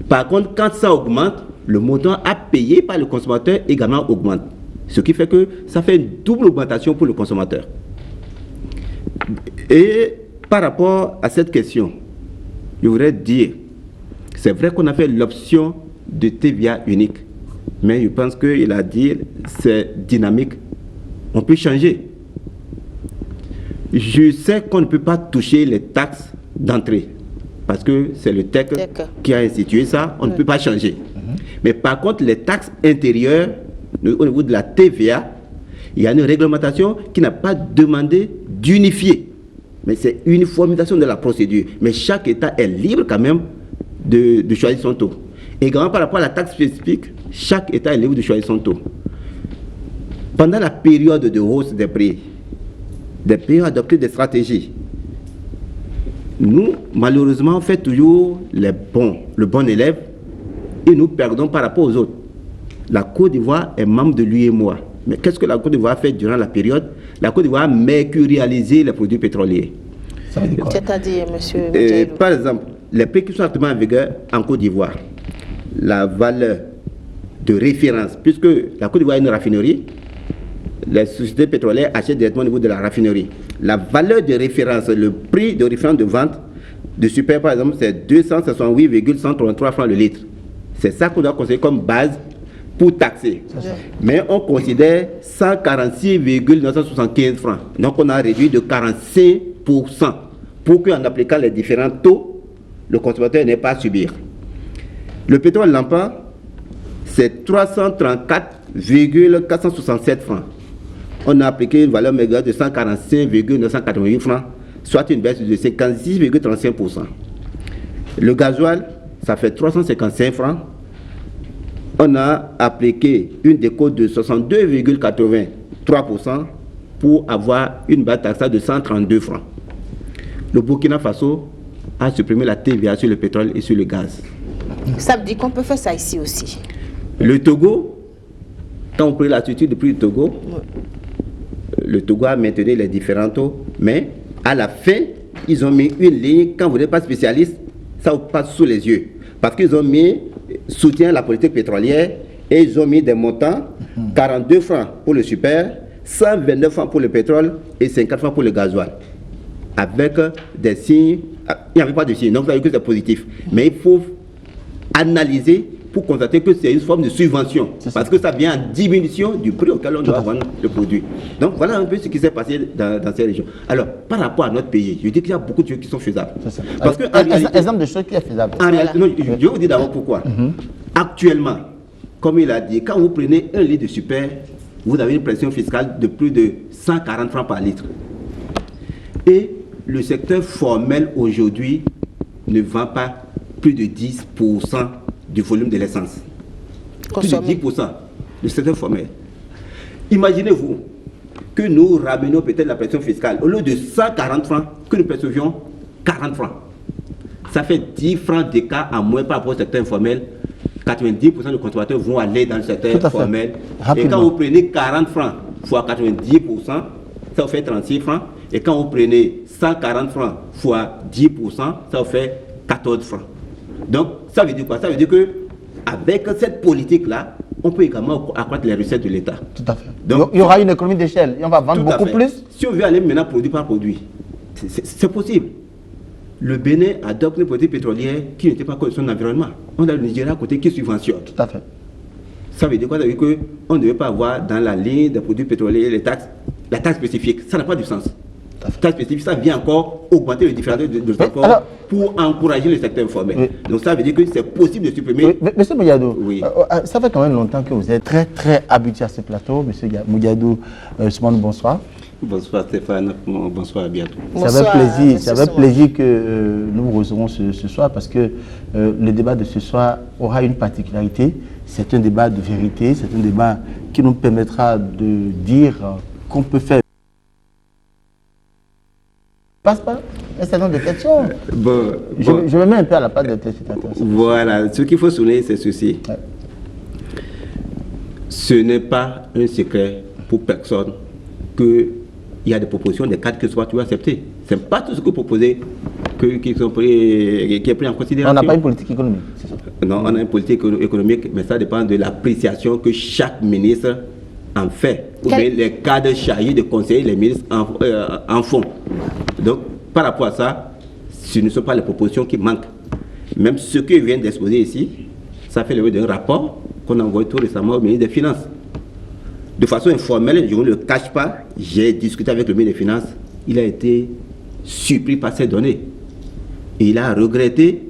Par contre, quand ça augmente, le montant à payer par le consommateur également augmente. Ce qui fait que ça fait une double augmentation pour le consommateur. Et par rapport à cette question, je voudrais dire, c'est vrai qu'on a fait l'option de TVA unique, mais je pense qu'il a dit, c'est dynamique, on peut changer. Je sais qu'on ne peut pas toucher les taxes d'entrée, parce que c'est le TEC qui a institué ça, on ne peut pas changer. Mais par contre, les taxes intérieures, au niveau de la TVA, il y a une réglementation qui n'a pas demandé d'unifier. Mais c'est une uniformisation de la procédure. Mais chaque État est libre quand même de choisir son taux. Également par rapport à la taxe spécifique, chaque État est libre de choisir son taux. Pendant la période de hausse des prix, des pays ont adopté des stratégies. Nous, malheureusement, on fait toujours le bon élève et nous perdons par rapport aux autres. La Côte d'Ivoire est membre de l'UEMOA. Mais qu'est-ce que la Côte d'Ivoire a fait durant la période? La Côte d'Ivoire a mercurialisé les produits pétroliers. C'est-à-dire, monsieur par exemple, les prix qui sont actuellement en vigueur en Côte d'Ivoire, la valeur de référence, puisque la Côte d'Ivoire a une raffinerie, les sociétés pétrolières achètent directement au niveau de la raffinerie. La valeur de référence, le prix de référence de vente de super, par exemple, c'est 268,133 francs le litre. C'est ça qu'on doit considérer comme base pour taxer. Mais on considère 146,975 francs. Donc on a réduit de 45% pour qu'en appliquant les différents taux, le consommateur n'ait pas à subir. Le pétrole lampant, c'est 334,467 francs. On a appliqué une valeur méga de 145,988 francs, soit une baisse de 56,35%. Le gasoil, ça fait 355 francs. On a appliqué une décote de 62,83% pour avoir une base taxable de 132 francs. Le Burkina Faso a supprimé la TVA sur le pétrole et sur le gaz. Ça veut dire qu'on peut faire ça ici aussi. Le Togo, quand on prend la structure du prix du Togo, le Togo a maintenu les différents taux, mais à la fin, ils ont mis une ligne, quand vous n'êtes pas spécialiste, ça vous passe sous les yeux. Parce qu'ils ont mis soutien à la politique pétrolière et ils ont mis des montants, 42 francs pour le super, 129 francs pour le pétrole et 50 francs pour le gasoil. Avec des signes, il n'y avait pas de signes, donc vous voyez que c'est positif. Mais il faut analyser pour constater que c'est une forme de subvention, parce que ça vient en diminution du prix auquel on doit vendre le produit. Donc voilà un peu ce qui s'est passé dans ces régions. Alors, par rapport à notre pays, je dis qu'il y a beaucoup de choses qui sont faisables. Parce que, exemple de choses qui est faisable. En réalité, non, je vais vous dire d'abord pourquoi. Actuellement, comme il a dit, quand vous prenez un litre de super, vous avez une pression fiscale de plus de 140 francs par litre. Et le secteur formel aujourd'hui ne vend pas plus de 10% du volume de l'essence. Plus de 10% du secteur formel. Imaginez-vous que nous ramenions peut-être la pression fiscale. Au lieu de 140 francs, que nous percevions 40 francs. Ça fait 10 francs d'écart en moins par rapport au secteur informel. 90% des consommateurs vont aller dans le secteur formel. Et quand vous prenez 40 francs fois 90%, ça vous fait 36 francs. Et quand vous prenez 140 francs fois 10%, ça vous fait 14 francs. Donc, ça veut dire quoi? Ça veut dire qu'avec cette politique-là, on peut également accroître les recettes de l'État. Tout à fait. Donc, il y aura une économie d'échelle et on va vendre beaucoup plus. Si on veut aller maintenant produit par produit, c'est possible. Le Bénin adopte une politique pétrolière qui n'était pas contre son environnement. On a le Nigeria à côté qui subventionne. Tout à fait. Ça veut dire quoi? Ça veut dire qu'on ne devait pas avoir dans la ligne des produits pétroliers les taxes, la taxe spécifique. Ça n'a pas de sens. La taxe spécifique, ça vient encore augmenter le différentiel de transport pour encourager le secteur informel. Oui. Donc ça veut dire que c'est possible de supprimer. Oui. Monsieur Mouyadou, ça fait quand même longtemps que vous êtes très habitué à ce plateau. Monsieur Mouyadou, bonsoir. Bonsoir Stéphane, bonsoir à bientôt. C'est avec plaisir que nous vous recevons ce soir parce que le débat de ce soir aura une particularité. C'est un débat de vérité, c'est un débat qui nous permettra de dire qu'on peut faire. Passe pas un certain nombre de questions. Je me mets un peu à la place de téléspectateurs. Voilà, ce qu'il faut souligner, c'est ceci. Ouais. Ce n'est pas un secret pour personne qu'il y a des propositions, des cadres que soit tu as acceptés. Ce n'est pas tout ce que vous proposez qui est pris en considération. On n'a pas une politique économique, c'est ça? Non, on a une politique économique, mais ça dépend de l'appréciation que chaque ministre en fait. Ou bien les cadres chargés de conseiller les ministres en font. Donc, par rapport à ça, ce ne sont pas les propositions qui manquent. Même ce que je viens d'exposer ici, ça fait l'objet d'un rapport qu'on a envoyé tout récemment au ministre des Finances. De façon informelle, je ne le cache pas, j'ai discuté avec le ministre des Finances, il a été surpris par ces données. Et il a regretté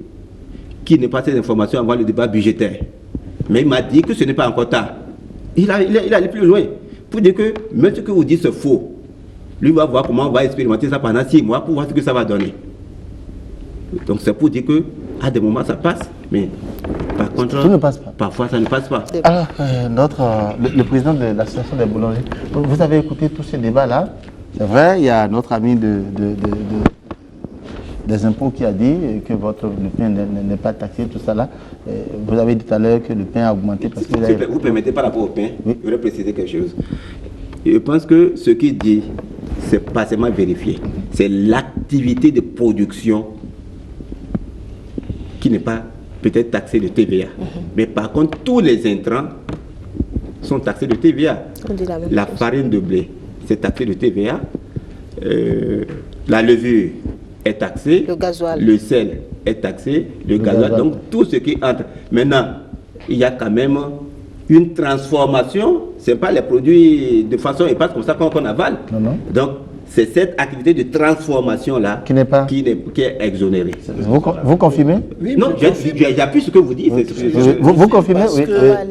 qu'il n'ait pas ces informations avant le débat budgétaire. Mais il m'a dit que ce n'est pas encore tard. Il allait plus loin pour dire que même ce que vous dites c'est faux. Lui va voir comment on va expérimenter ça pendant 6 mois pour voir ce que ça va donner. Donc c'est pour dire que à des moments ça passe, mais par contre, ça ne passe pas. Parfois ça ne passe pas. Alors, le président de l'association des boulangers, vous avez écouté tous ces débats-là. C'est vrai, il y a notre ami des impôts qui a dit que le pain n'est pas taxé, tout ça là. Vous avez dit tout à l'heure que le pain a augmenté parce que... Vous permettez par rapport au pain, oui. Je voudrais préciser quelque chose. Je pense que ce qu'il dit, c'est pas seulement vérifié. C'est l'activité de production qui n'est pas peut-être taxée de TVA. Mais par contre, tous les intrants sont taxés de TVA. La farine de blé, c'est taxé de TVA. La levure est taxée. Le gasoil. Le sel est taxé. Le gasoil. Donc, tout ce qui entre. Maintenant, il y a quand même une transformation. Ce n'est pas les produits de façon épaisse comme ça qu'on avale. Non. Donc, c'est cette activité de transformation-là qui est exonérée. Vous confirmez? Oui, non, j'appuie ce que vous dites. Vous confirmez?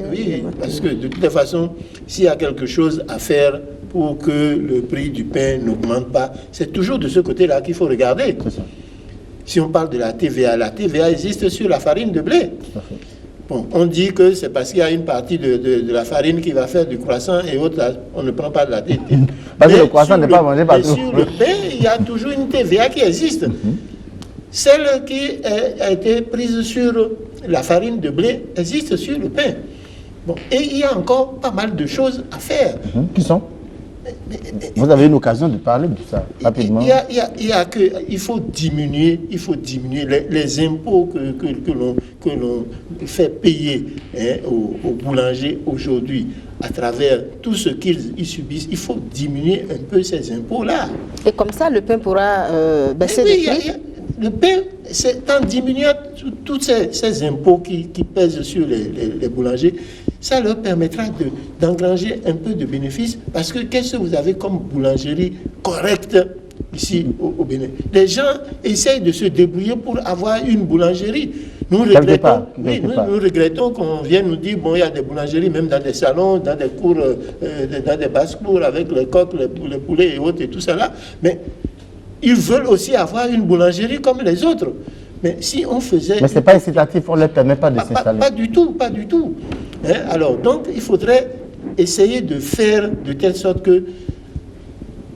Oui, parce que de toute façon, s'il y a quelque chose à faire pour que le prix du pain n'augmente pas, c'est toujours de ce côté-là qu'il faut regarder. Si on parle de la TVA existe sur la farine de blé. Tout à fait. Bon, on dit que c'est parce qu'il y a une partie de la farine qui va faire du croissant et autres, là, on ne prend pas de la TVA. Parce que le croissant n'est pas mangé partout. Sur le pain, il y a toujours une TVA qui existe. Celle qui a été prise sur la farine de blé existe sur le pain. Bon, et il y a encore pas mal de choses à faire. Qui sont? Vous avez une occasion de parler de ça rapidement. Il faut diminuer les impôts que l'on fait payer aux boulangers aujourd'hui à travers tout ce qu'ils subissent. Il faut diminuer un peu ces impôts-là. Et comme ça, le pain pourra baisser de prix. Le pain, c'est en diminuant tous ces impôts qui pèsent sur les boulangers, ça leur permettra d'engranger un peu de bénéfices, parce que qu'est-ce que vous avez comme boulangerie correcte ici au Bénin? Les gens essayent de se débrouiller pour avoir une boulangerie. Nous regrettons qu'on vienne nous dire, bon, il y a des boulangeries même dans des salons, dans des cours, dans des basses-cours avec les coqs, les poulets et autres et tout ça là, mais ils veulent aussi avoir une boulangerie comme les autres. Mais si on faisait... Mais ce n'est pas incitatif, on ne leur permet pas de s'installer. Pas du tout. Alors, donc, il faudrait essayer de faire de telle sorte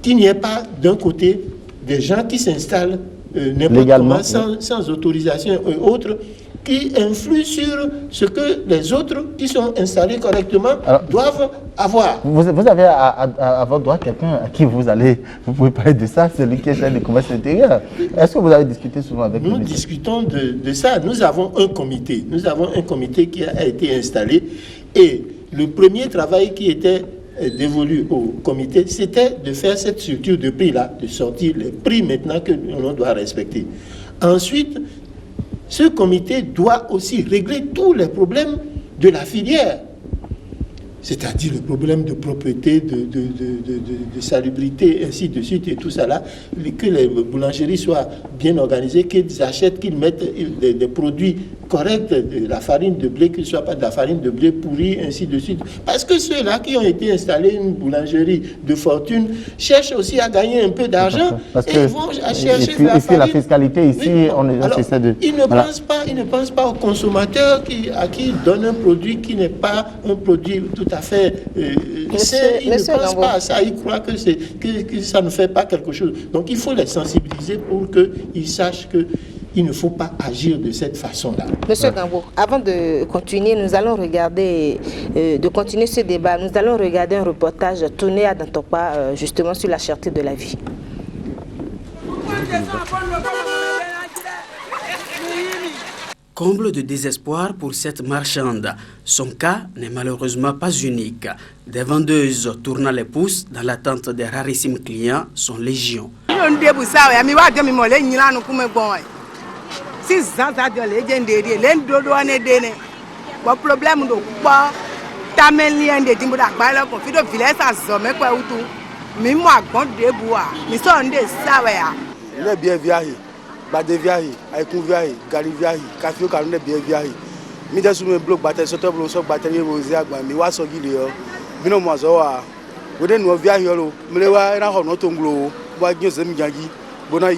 qu'il n'y ait pas d'un côté des gens qui s'installent n'importe comment, sans autorisation et autres, qui influent sur ce que les autres qui sont installés correctement doivent avoir. Vous avez à votre droit quelqu'un à qui vous pouvez parler de ça, c'est lui qui est chef du commerce intérieur. Est-ce que vous avez discuté souvent avec lui? Nous discutons de ça. Nous avons un comité. Qui a été installé, et le premier travail qui était dévolu au comité, c'était de faire cette structure de prix-là, de sortir les prix maintenant que l'on doit respecter. Ensuite, ce comité doit aussi régler tous les problèmes de la filière, c'est-à-dire le problème de propreté, de salubrité, ainsi de suite, et tout ça là, que les boulangeries soient bien organisées, qu'ils achètent, qu'ils mettent des produits corrects, de la farine de blé, que ce ne soit pas de la farine de blé pourrie, ainsi de suite. Parce que ceux-là qui ont été installés une boulangerie de fortune cherchent aussi à gagner un peu d'argent, et ils vont chercher de la farine. La fiscalité, ici, on essaie de... Ils ne pensent pas aux consommateurs à qui ils donnent un produit qui n'est pas un produit tout à fait sain. Ils ne pensent pas à ça, ils croient que ça ne fait pas quelque chose. Donc il faut les sensibiliser pour qu'ils sachent qu'il ne faut pas agir de cette façon-là. Monsieur Gambo, avant de continuer, nous allons regarder, continuer ce débat, nous allons regarder un reportage tourné à Dantopa, justement sur la cherté de la vie. Comble de désespoir pour cette marchande. Son cas n'est malheureusement pas unique. Des vendeuses tournant les pouces dans l'attente des rarissimes clients sont légion. Badeviahi, Aikuviahi, Galiviahi, Kafio Karune Bieviahi. Mida sume block battle, soto block so battery Rosiagba, mi wa so gilio. Bino Mazoa. Within no Viahiolo, Melewa, and I have not unglo, what gives them Yagi, Bonai.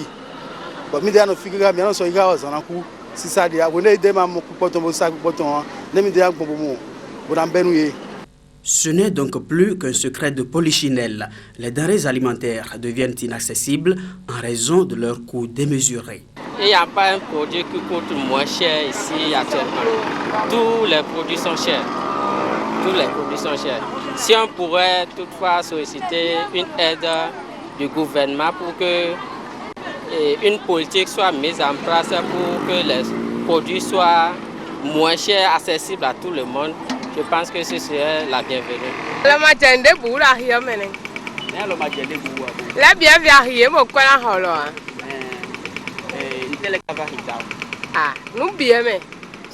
But me they are not figuring out so he was on a coup, Cisadia, when they dem a bottom of sac bottom, let me there Bobo, but I'm Benouye. Ce n'est donc plus qu'un secret de polichinelle. Les denrées alimentaires deviennent inaccessibles en raison de leur coût démesuré. Il n'y a pas un produit qui coûte moins cher ici actuellement. Tous les produits sont chers. Si on pourrait toutefois solliciter une aide du gouvernement pour que une politique soit mise en place pour que les produits soient moins chers, accessibles à tout le monde, je pense que ce serait la bienvenue.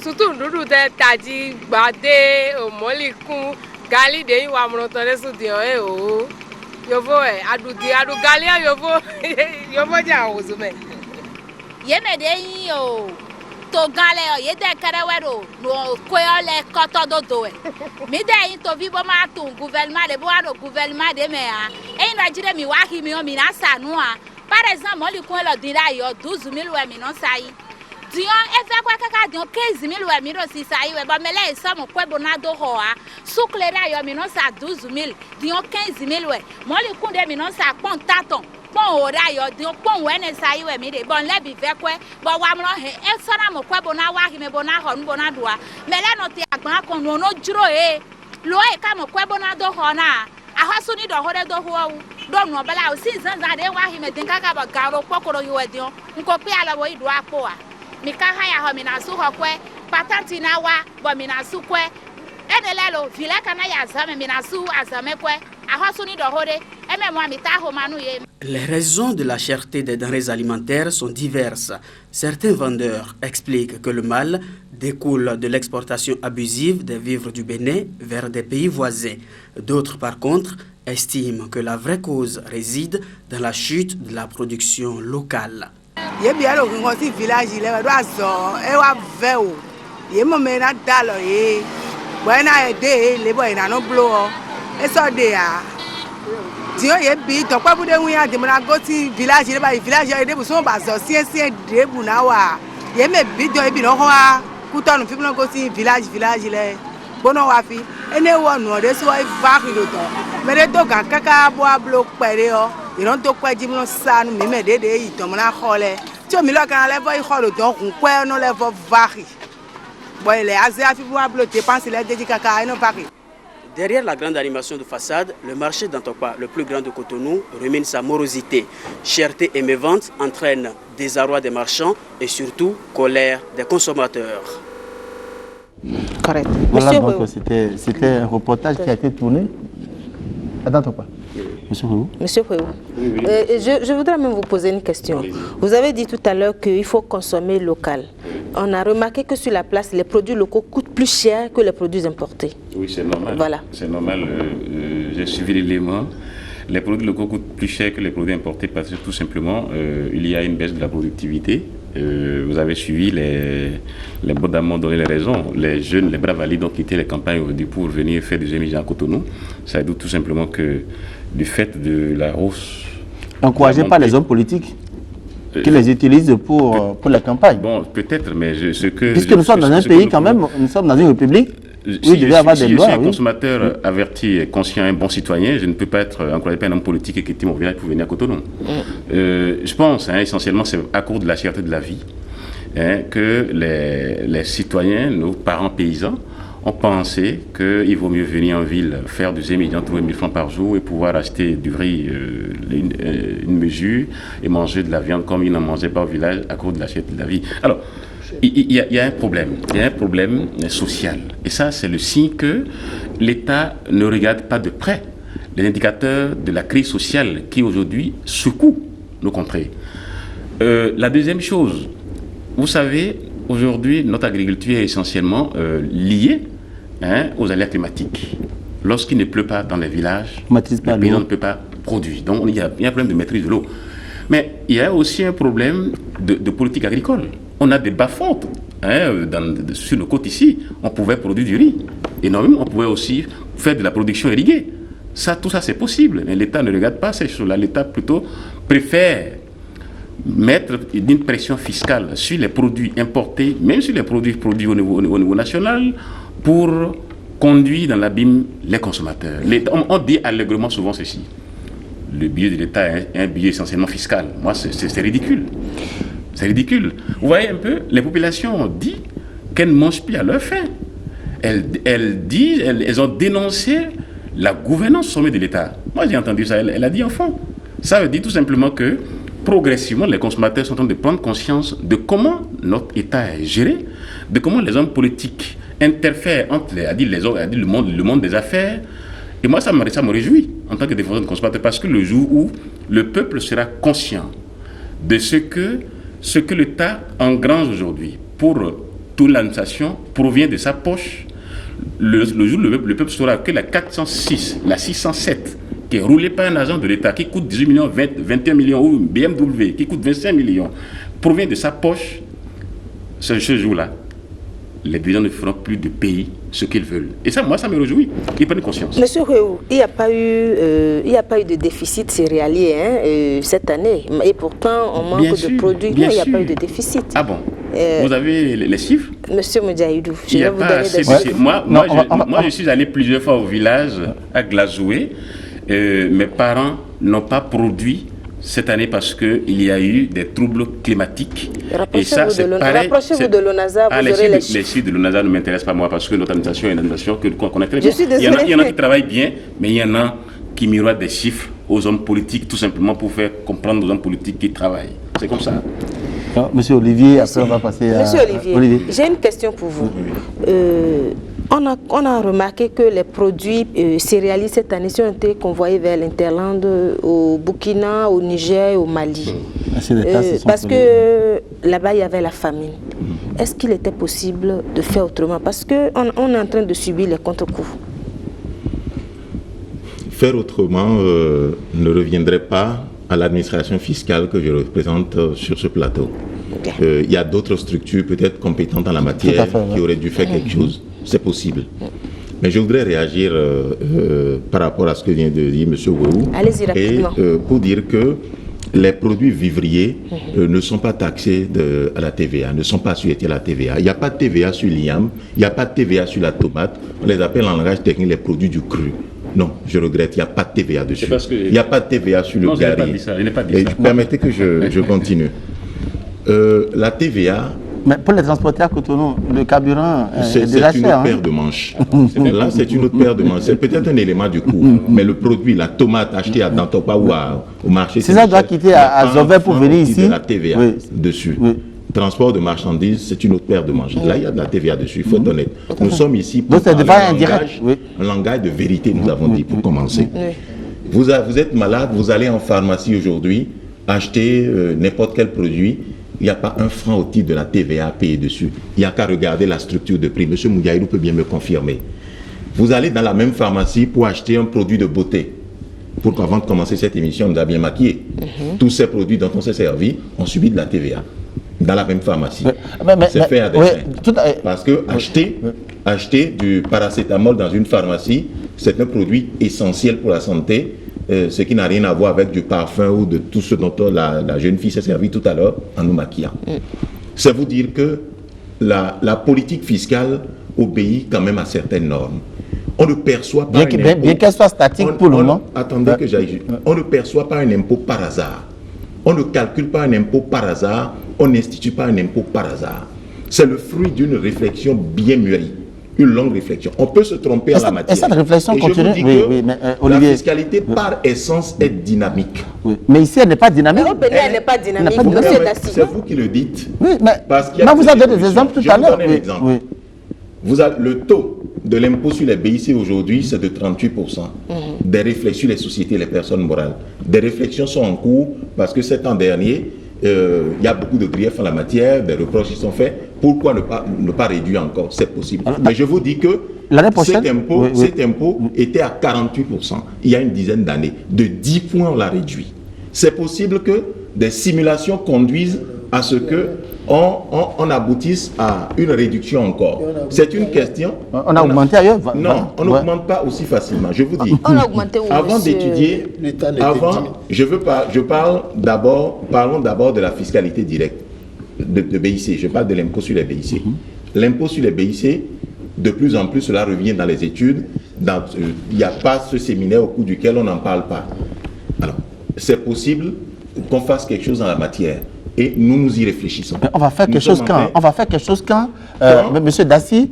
Surtout nous tadi bade omoliku gali de wa monotone studio yovo adu galia yovo ja ozume yeme de yo to gale ye de karewero no koyole kotododo mi de to vibo ma tu gouvernement de boano gouvernement de me a e Nigeria mi wa hi mi o mi na sanu a par exemple moliku lo dira yo 12000 we mi no sai Dion efe kwa kaka dion 15000 we mi no si sai we ba mele so mo kwe bonado ho a suklera yo mi no sa 12000 dion 15000 we moliku de mi no sa pon taton pon ora yo di pon we ne sai we mi de bon le bi ve kwe bo wa mro he e so na mo kwe bo na wa hi me bo na ho bo na doa me le no ti agban kon no juro e lo e ka mo kwe bo na do ho na a so ni do ho de do ho do no bala o si zan za de wa hi me tin ka ka ba garo pokoro yo e di nko pe ala wo ido apo a mi ka ha ya ho mi na su ho kwe patati na wa bo mi na su kwe enelelo vile kana ya zame mi na su azame kwe a ho so ni do ho de e me mo mi ta ho manu ye. Les raisons de la cherté des denrées alimentaires sont diverses. Certains vendeurs expliquent que le mal découle de l'exportation abusive des vivres du Bénin vers des pays voisins. D'autres, par contre, estiment que la vraie cause réside dans la chute de la production locale. Dio ye bi to kwa bude wi ade mna go ti village le ba village e de bu so ba so sie de bu na wa ye me bi do e bi no ho a ku to no fi no go ti village le bono wa fi ene wo no de so e va ki do to me de to ga kaka bo ablo pere o iran to kwa ji mo sanu mi me de yi to mna khole ti o mi lo kan le bo i kholo to kun kwa no le vo va ki boy le aze afi bo ablo te pense le de kaka eno va ki. Derrière la grande animation de façade, le marché d'Antokwa, le plus grand de Cotonou, rumine sa morosité. Cherté et mévente entraînent désarroi des marchands et surtout colère des consommateurs. Correct. Voilà, donc c'était un reportage qui a été tourné à Antokwa. Monsieur Fouéou, je voudrais même vous poser une question. Vous avez dit tout à l'heure qu'il faut consommer local. On a remarqué que sur la place, les produits locaux coûtent plus cher que les produits importés. Oui, c'est normal. Voilà. C'est normal. J'ai suivi l'élément. Les produits locaux coûtent plus cher que les produits importés parce que tout simplement, il y a une baisse de la productivité. Vous avez suivi les Bodamans ont donné les raisons. Les jeunes, les braves valides ont quitté les campagnes aujourd'hui pour venir faire des émissions à Cotonou. Ça veut tout simplement que du fait de la hausse... Encouragez pas les hommes politiques qui les utilisent pour la campagne. Bon, peut-être, mais ce que... Puisque nous sommes dans un pays quand même, nous sommes dans une république. Si je suis un consommateur averti, conscient, un bon citoyen, je ne peux pas être encouragé par un homme politique qui quitte mon village pour venir à Cotonou. Je pense, essentiellement, c'est à cause de la cherté de la vie que les citoyens, nos parents paysans, ont pensé qu'il vaut mieux venir en ville faire 2 millions, 3 000 francs par jour et pouvoir acheter du riz, une mesure et manger de la viande comme ils n'en mangeaient pas au village à cause de la cherté de la vie. Alors, il y a un problème, social. Et ça, c'est le signe que l'État ne regarde pas de près les indicateurs de la crise sociale qui aujourd'hui secouent nos contrées. La deuxième chose, vous savez, aujourd'hui, notre agriculture est essentiellement liée aux aléas climatiques. Lorsqu'il ne pleut pas dans les villages, le paysan ne peut pas produire. Donc, il y a un problème de maîtrise de l'eau. Mais il y a aussi un problème de politique agricole. On a des bas-fonds sur nos côtes ici. On pouvait produire du riz énormément. On pouvait aussi faire de la production irriguée. Tout ça, c'est possible. Mais l'État ne regarde pas ces choses-là. L'État plutôt préfère mettre une pression fiscale sur les produits importés, même sur les produits produits au niveau national, pour conduire dans l'abîme les consommateurs. On dit allègrement souvent ceci. Le budget de l'État est un budget essentiellement fiscal. Moi, c'est ridicule. C'est ridicule. Vous voyez un peu, les populations ont dit qu'elles ne mangent plus à leur faim. Elles ont dénoncé la gouvernance sommet de l'État. Moi, j'ai entendu ça. Elle a dit enfant. Ça veut dire tout simplement que progressivement, les consommateurs sont en train de prendre conscience de comment notre État est géré, de comment les hommes politiques interfèrent entre le monde des affaires. Et moi, ça me réjouit en tant que défenseur de consommateurs, parce que le jour où le peuple sera conscient de ce que l'État engrange aujourd'hui pour toute l'administration provient de sa poche, le jour où le peuple saura que la 406, la 607, qui est roulée par un agent de l'État, qui coûte 18 millions, 21 millions, ou BMW, qui coûte 25 millions, provient de sa poche, ce jour-là, les paysans ne feront plus de pays ce qu'ils veulent. Et ça, moi, ça me réjouit. Ils prennent conscience. Monsieur Réou, il n'y a pas eu de déficit céréalier cette année. Et pourtant, on manque de produits. Non, il n'y a pas eu de déficit. Ah bon? Vous avez les chiffres? Monsieur Moudjaïdou, je vais vous donner des chiffres. Moi, je suis allé plusieurs fois au village à Glazoué. Mes parents n'ont pas produit cette année parce qu'il y a eu des troubles climatiques. Et ça, c'est pareil. Rapprochez-vous de l'ONASA, vous aurez les chiffres. Les chiffres de l'ONASA ne m'intéressent pas moi parce que notre administration est une administration qu'on connaît très bien. Je suis désolée. Il y en a qui travaillent bien, mais il y en a qui miroitent des chiffres aux hommes politiques tout simplement pour faire comprendre aux hommes politiques qui travaillent. C'est comme ça. Monsieur Olivier, après on va passer à... Monsieur Olivier, j'ai une question pour vous. On a remarqué que les produits céréaliers cette année ont été convoyés vers l'Interland, au Burkina, au Niger et au Mali. Parce que là-bas, il y avait la famine. Est-ce qu'il était possible de faire autrement? Parce qu'on est en train de subir les contre-coups. Faire autrement ne reviendrait pas à l'administration fiscale que je représente sur ce plateau. Il y a d'autres structures peut-être compétentes en la matière qui auraient dû faire quelque chose. C'est possible. Mais je voudrais réagir par rapport à ce que vient de dire M. Wou. Allez-y rapidement. Et pour dire que les produits vivriers ne sont pas taxés à la TVA, ne sont pas assujettis à la TVA. Il n'y a pas de TVA sur l'igname, il n'y a pas de TVA sur la tomate. On les appelle en langage technique les produits du cru. Non, je regrette, il n'y a pas de TVA dessus. Il n'y a pas de TVA sur le gari. Permettez que je continue. La TVA... Mais pour les transporter à Cotonou, le carburant est déjà cher. C'est une autre paire de manches. Là, c'est une autre paire de manches. C'est peut-être un élément du coût. Mais le produit, la tomate achetée à Dantopa ou au marché... Si ça doit quitter à Zové pour venir ici... Il y a de la TVA dessus. Transport de marchandises, c'est une autre paire de manches. Là, il y a de la TVA dessus, il faut être honnête. Nous sommes ici pour parler un langage de vérité, nous avons dit, pour commencer. Vous êtes malade, vous allez en pharmacie aujourd'hui, acheter n'importe quel produit, il n'y a pas un franc au titre de la TVA à payer dessus. Il n'y a qu'à regarder la structure de prix. Monsieur Moudiaïrou peut bien me confirmer. Vous allez dans la même pharmacie pour acheter un produit de beauté. Pour qu'avant de commencer cette émission, on nous a bien maquillé. Tous ces produits dont on s'est servi ont subi de la TVA. Dans la même pharmacie. C'est fait à dessein. Parce que acheter du paracétamol dans une pharmacie, c'est un produit essentiel pour la santé, ce qui n'a rien à voir avec du parfum ou de tout ce dont la jeune fille s'est servie tout à l'heure en nous maquillant. C'est vous dire que la politique fiscale obéit quand même à certaines normes. On ne perçoit pas bien qu'elle soit statique pour le moment. Attendez que j'aille. On ne perçoit pas un impôt par hasard. On ne calcule pas un impôt par hasard, on n'institue pas un impôt par hasard. C'est le fruit d'une réflexion bien mûrie, une longue réflexion. On peut se tromper en la matière. Et cette réflexion continue. La fiscalité par essence est dynamique. Mais ici, elle n'est pas dynamique. Elle n'est pas dynamique, monsieur Dassi. C'est vous qui le dites. Oui, mais vous avez donné des exemples tout à l'heure. Le taux de l'impôt sur les BIC aujourd'hui, c'est de 38%. Des réflexions sur les sociétés et les personnes morales. Des réflexions sont en cours parce que cet an dernier, il y a beaucoup de griefs en la matière, des reproches qui sont faits. Pourquoi ne pas réduire encore? C'est possible. Mais je vous dis que cet impôt était à 48% il y a une dizaine d'années. De 10 points, on l'a réduit. C'est possible que des simulations conduisent à ce que on aboutisse à une réduction encore. C'est une question... On a augmenté ailleurs? Non, on n'augmente pas aussi facilement. Je vous dis, on a augmenté où, avant d'étudier, parlons d'abord de la fiscalité directe de BIC. Je parle de l'impôt sur les BIC. L'impôt sur les BIC, de plus en plus, cela revient dans les études. Il n'y a pas ce séminaire au cours duquel on n'en parle pas. Alors, c'est possible qu'on fasse quelque chose dans la matière. Et nous y réfléchissons. On va faire quelque chose quand? On va faire quelque chose quand? Monsieur Dassi,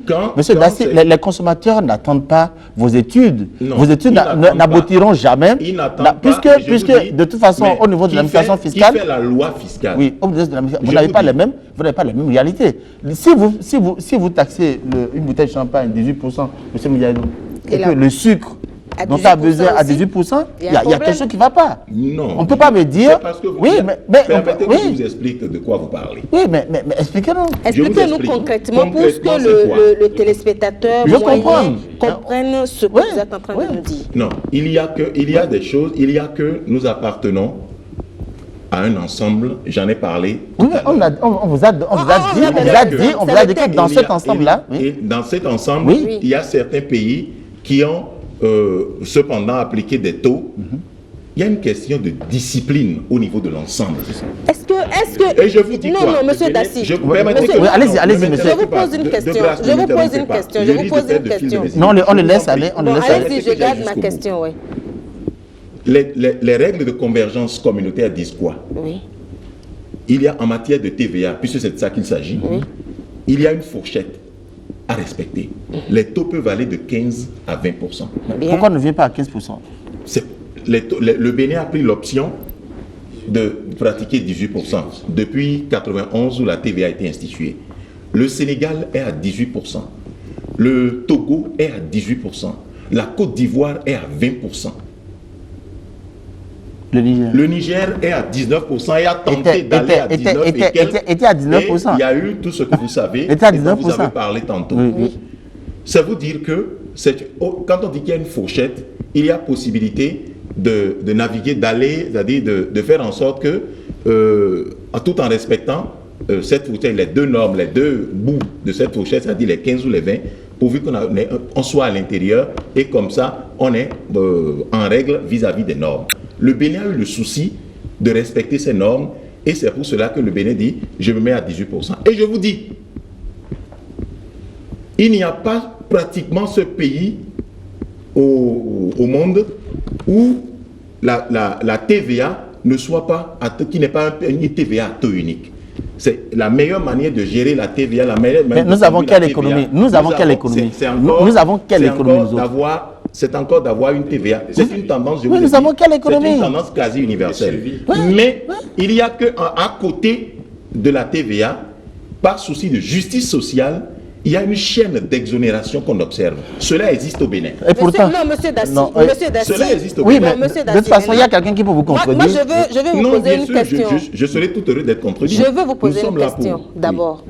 les consommateurs n'attendent pas vos études. Vos études n'aboutiront jamais. Puisque de toute façon, au niveau de l'administration fiscale... Qui fait la loi fiscale? Oui, vous n'avez pas les mêmes réalités. Si vous taxez une bouteille de champagne 18%, monsieur Moudiaïrou, et que le sucre dont ça a besoin à 18%, il y a quelque chose qui ne va pas. Non. On ne peut pas me dire... Parce que permettez que je vous explique de quoi vous parlez. Oui, mais expliquez-nous. Expliquez-nous concrètement pour que le téléspectateur comprenne ce que vous êtes en train de nous dire. Non, il y a des choses, nous appartenons à un ensemble, j'en ai parlé. Oui, mais on vous a dit que dans cet ensemble-là... Et dans cet ensemble, il y a certains pays qui ont cependant appliquer des taux. Il y a une question de discipline au niveau de l'ensemble. Est-ce que... Et je vous dis non, monsieur Dassi. Allez-y, monsieur. Je vous pose une question. Non, on le laisse aller. Allez-y, je garde ma question, oui. les règles de convergence communautaire disent quoi? Oui. Il y a en matière de TVA, puisque c'est de ça qu'il s'agit, il y a une fourchette à respecter. Les taux peuvent aller de 15 à 20%. Pourquoi on ne vient pas à 15%? Le Bénin a pris l'option de pratiquer 18% depuis 1991 où la TVA a été instituée. Le Sénégal est à 18%. Le Togo est à 18%. La Côte d'Ivoire est à 20%. Le Niger est à 19% et a tenté d'aller à 19% était à 19%. Et il y a eu tout ce que vous savez, et dont vous avez parlé tantôt. Ça veut dire que quand on dit qu'il y a une fourchette, il y a possibilité de naviguer, d'aller, c'est-à-dire de faire en sorte que, tout en respectant cette fourchette, les deux normes, les deux bouts de cette fourchette, c'est-à-dire les 15 ou les 20, pourvu qu'on soit à l'intérieur et comme ça, on est en règle vis-à-vis des normes. Le Bénin a eu le souci de respecter ces normes et c'est pour cela que le Bénin dit « je me mets à 18%. » Et je vous dis, il n'y a pas pratiquement ce pays au monde où la TVA ne soit pas, qui n'est pas une TVA à taux unique. C'est la meilleure manière de gérer la TVA, la meilleure manière de nous avons quelle économie? Nous avons quelle économie? Nous avons quelle économie, nous autres? C'est encore d'avoir une TVA. C'est une tendance, je vous nous avons quelle économie? C'est une tendance quasi universelle. Mais il y a qu'à côté de la TVA, par souci de justice sociale, il y a une chaîne d'exonération qu'on observe. Cela existe au Bénin. Et pourtant, monsieur Dassi, cela existe au Bénin. Bénin. Oui, mais de toute façon, il y a quelqu'un qui peut vous contredire. Moi, je vais vous poser une question. Je serai tout heureux d'être contredit. Je veux vous poser une question d'abord.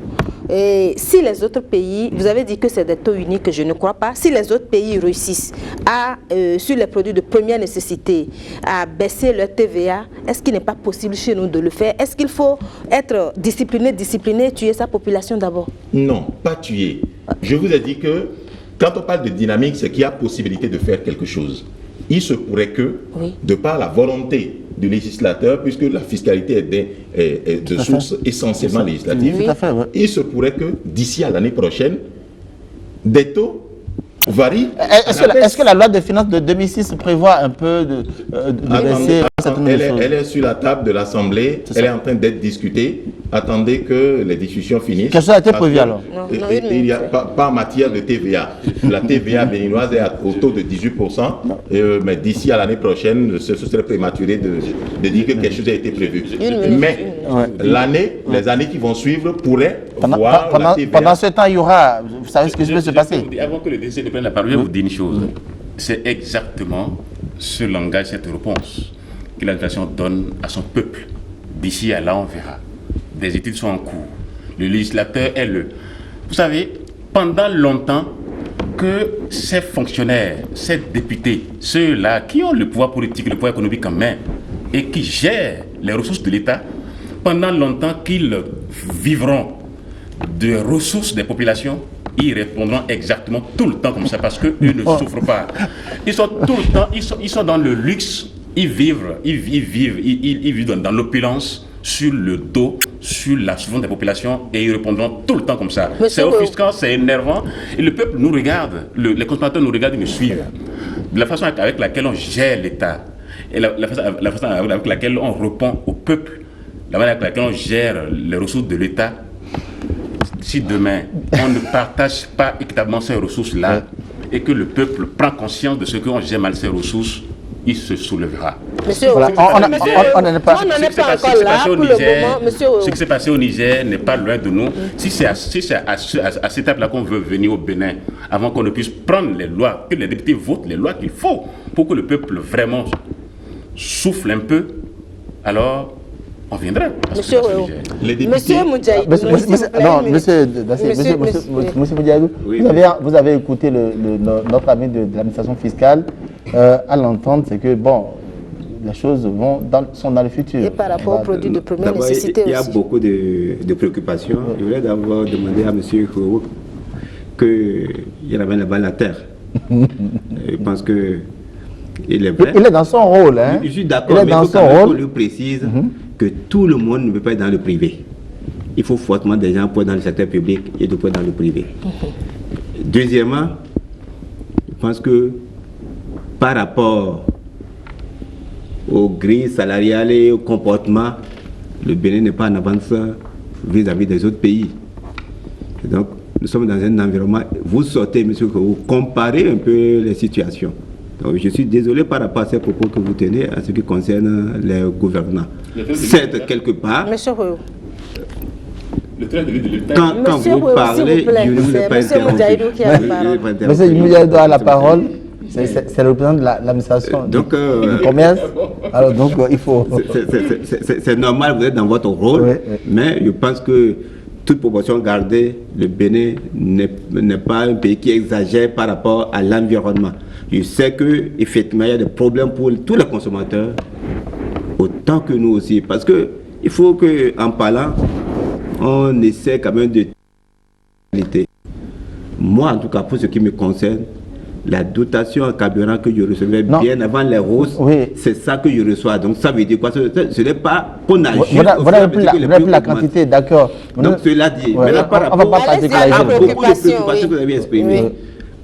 Et si les autres pays, vous avez dit que c'est des taux uniques, que je ne crois pas, si les autres pays réussissent sur les produits de première nécessité à baisser leur TVA, est-ce qu'il n'est pas possible chez nous de le faire? Est-ce qu'il faut être discipliné, tuer sa population d'abord? Non, pas tuer. Je vous ai dit que quand on parle de dynamique, c'est qu'il y a possibilité de faire quelque chose. Il se pourrait que, de par la volonté du législateur, puisque la fiscalité est de source essentiellement législative, il se pourrait que d'ici à l'année prochaine, des taux varient. Est-ce que la loi de finances de 2006 prévoit un peu de baisser certaines choses? Elle est sur la table de l'Assemblée, elle est en train d'être discutée. Attendez que les discussions finissent. Qu'est-ce qui a été prévu alors? Il y a pas en matière de TVA. La TVA béninoise est au taux de 18%, mais d'ici à l'année prochaine, ce serait prématuré de dire que quelque chose a été prévu. Mais les années qui vont suivre pourraient voir la TVA. Pendant ce temps, il y aura, vous savez ce qui peut se passer? Avant que le décès ne prenne la parole, je vais vous dire une chose. C'est exactement ce langage, cette réponse que l'administration donne à son peuple. D'ici à là, on verra. Des études sont en cours. Le législateur est le... Vous savez, pendant longtemps que ces fonctionnaires, ces députés, ceux-là qui ont le pouvoir politique, le pouvoir économique en main et qui gèrent les ressources de l'État, pendant longtemps qu'ils vivront de ressources des populations, ils répondront exactement tout le temps comme ça parce qu'eux ne souffrent pas. Ils sont tout le temps, ils sont dans le luxe, ils vivent dans l'opulence, sur le dos, sur la souffrance des populations et ils répondront tout le temps comme ça. C'est offusquant, c'est énervant et le peuple nous regarde, les consommateurs nous regardent et nous suivent. De la façon avec laquelle on gère l'État et la façon avec laquelle on répond au peuple, la manière avec laquelle on gère les ressources de l'État, si demain on ne partage pas équitablement ces ressources-là et que le peuple prend conscience de ce qu'on gère mal ces ressources, il se soulèvera. Monsieur, voilà, on n'en est pas encore là pour le moment, monsieur. Ce qui s'est passé au Niger n'est pas loin de nous. Si c'est à cette étape-là qu'on veut venir au Bénin, avant qu'on ne puisse prendre les lois, que les députés votent les lois qu'il faut pour que le peuple vraiment souffle un peu, alors on viendra. Monsieur, monsieur Moudjaïdou. Monsieur Moudjaïdou, vous avez écouté notre ami de l'administration fiscale. À l'entendre, c'est que bon, les choses sont dans le futur. Et par rapport aux produits de première nécessité aussi. Il y a beaucoup de préoccupations. Je voulais d'abord demander à M. Khourouk qu'il ramène la balle à terre. Je pense que il est vrai. Il est dans son rôle. Hein? Je suis d'accord, mais il faut quand même qu'on lui précise que tout le monde ne peut pas être dans le privé. Il faut fortement des gens pour être dans le secteur public et d'autres pour être dans le privé. Deuxièmement, je pense que par rapport aux grilles salariales et au comportement, le Bénin n'est pas en avance vis-à-vis des autres pays. Et donc, nous sommes dans un environnement, vous sortez, monsieur, que vous comparez un peu les situations. Donc, je suis désolé par rapport à ces propos que vous tenez en ce qui concerne les gouvernants. Certes, quelque part, monsieur Royo. Quand vous parlez, je ne vous ai pas interrompu. Monsieur Moudjaïdou a la parole. C'est le président de l'administration du commerce. Alors donc il faut... C'est normal, vous êtes dans votre rôle, mais je pense que toute proportion gardée, le Bénin n'est pas un pays qui exagère par rapport à l'environnement. Je sais qu'effectivement, il y a des problèmes pour tous les consommateurs, autant que nous aussi. Parce qu'il faut qu'en parlant, on essaie quand même de... Moi, en tout cas, pour ce qui me concerne, la dotation en carburant que je recevais bien avant les hausses, c'est ça que je reçois. Donc ça veut dire quoi? Ce n'est pas qu'on a juste... Voilà la quantité, d'accord. Donc cela dit, maintenant par rapport à beaucoup de préoccupations que vous avez exprimées,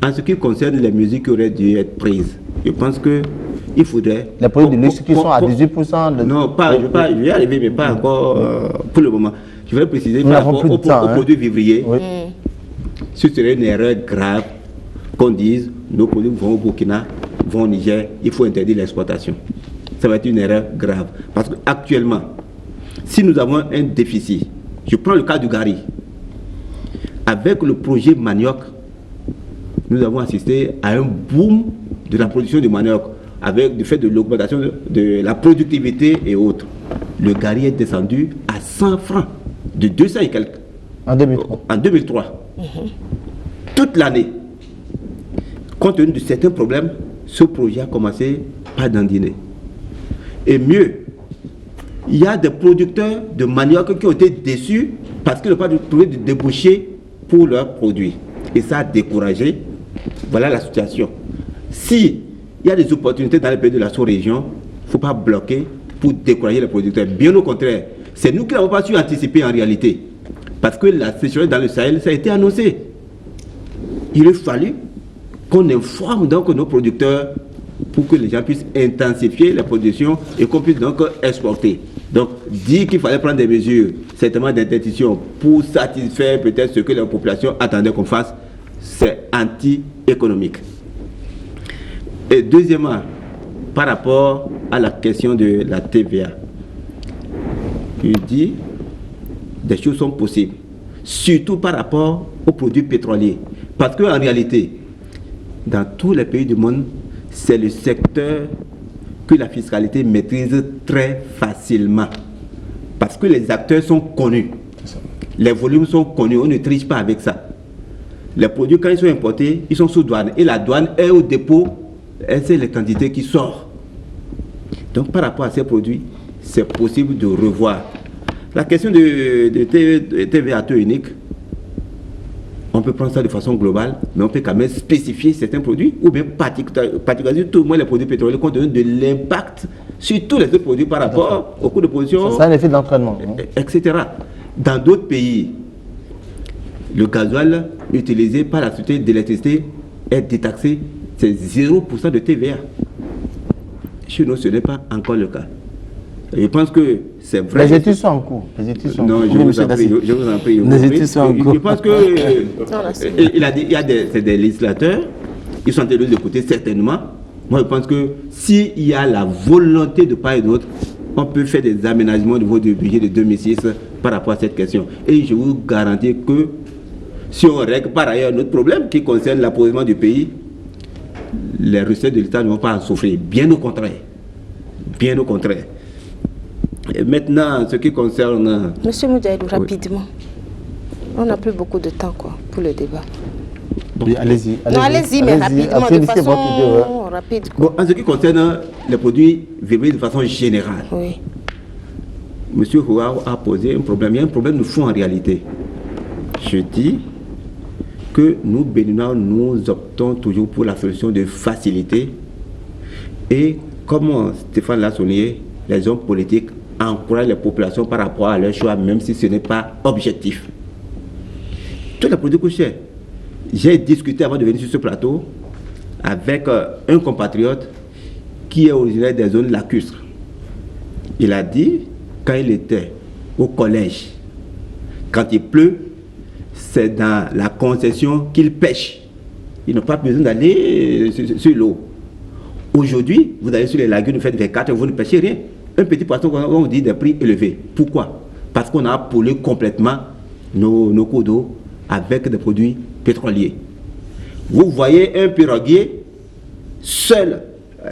en ce qui concerne les mesures qui auraient dû être prises, je pense qu'il faudrait... Les produits de luxe qui sont à 18%... Non, je vais y arriver, mais pas encore pour le moment. Je vais préciser par rapport aux produits vivriers, ce serait une erreur grave qu'on dise nos produits vont au Burkina, vont au Niger, il faut interdire l'exportation. Ça va être une erreur grave. Parce qu'actuellement, si nous avons un déficit, je prends le cas du Gari, avec le projet manioc, nous avons assisté à un boom de la production de manioc, avec le fait de l'augmentation de la productivité et autres. Le Gari est descendu à 100 francs, de 200 et quelques. En 2003. En 2003. Toute l'année. Compte tenu de certains problèmes, ce projet a commencé par dandiner. Et mieux, il y a des producteurs de manioc qui ont été déçus parce qu'ils n'ont pas trouvé de débouchés pour leurs produits. Et ça a découragé. Voilà la situation. Si il y a des opportunités dans les pays de la sous-région, il ne faut pas bloquer pour décourager les producteurs. Bien au contraire, c'est nous qui n'avons pas su anticiper en réalité. Parce que la sécheresse dans le Sahel, ça a été annoncé. Il a fallu qu'on informe donc nos producteurs pour que les gens puissent intensifier la production et qu'on puisse donc exporter. Donc, dire qu'il fallait prendre des mesures, certainement d'interdiction, pour satisfaire peut-être ce que la population attendait qu'on fasse, c'est anti-économique. Et deuxièmement, par rapport à la question de la TVA, je dis, des choses sont possibles, surtout par rapport aux produits pétroliers. Parce qu'en réalité, dans tous les pays du monde, c'est le secteur que la fiscalité maîtrise très facilement. Parce que les acteurs sont connus. Les volumes sont connus, on ne triche pas avec ça. Les produits, quand ils sont importés, ils sont sous douane. Et la douane est au dépôt, et c'est les quantités qui sortent. Donc par rapport à ces produits, c'est possible de revoir. La question de TVA à taux unique, on peut prendre ça de façon globale, mais on peut quand même spécifier certains produits, ou bien particulièrement tout le monde les produits pétroliers, compte tenu de l'impact sur tous les autres produits par rapport au coût de production. C'est un effet d'entraînement. Etc. Dans d'autres pays, le gasoil utilisé par la société d'électricité est détaxé, c'est 0% de TVA. Chez nous, ce n'est pas encore le cas. Je pense que c'est vrai. Les études sont en cours. Non, je vous en prie. Les études sont en cours. Je pense que il y a des législateurs, ils sont en train de l'écouter certainement. Moi, je pense que s'il y a la volonté de part et d'autre, on peut faire des aménagements au niveau du budget de 2006 par rapport à cette question. Et je vous garantis que si on règle par ailleurs notre problème qui concerne l'approvisionnement du pays, les recettes de l'État ne vont pas en souffrir. Bien au contraire. Bien au contraire. Et maintenant, ce qui concerne... Monsieur Moudjaïdou, rapidement. On n'a plus beaucoup de temps pour le débat. Oui, allez-y. Non, allez-y, mais rapidement, de façon rapide. Bon, en ce qui concerne les produits vivriers de façon générale, oui. Monsieur Houaou a posé un problème. Il y a un problème de fond en réalité. Je dis que nous, Béninois, nous optons toujours pour la solution de facilité. Et comme Stéphane l'a souligné, les hommes politiques encouragent les populations par rapport à leur choix, même si ce n'est pas objectif. Tous les produits couchés. J'ai discuté avant de venir sur ce plateau avec un compatriote qui est originaire des zones lacustres. Il a dit, quand il était au collège, quand il pleut, c'est dans la concession qu'il pêche. Ils n'ont pas besoin d'aller sur l'eau. Aujourd'hui, vous allez sur les lagunes, vous faites 24 heures, vous ne pêchez rien. Un petit poisson, on vous dit des prix élevés. Pourquoi? Parce qu'on a pollué complètement nos cours d'eau avec des produits pétroliers. Vous voyez un piroguier, seul,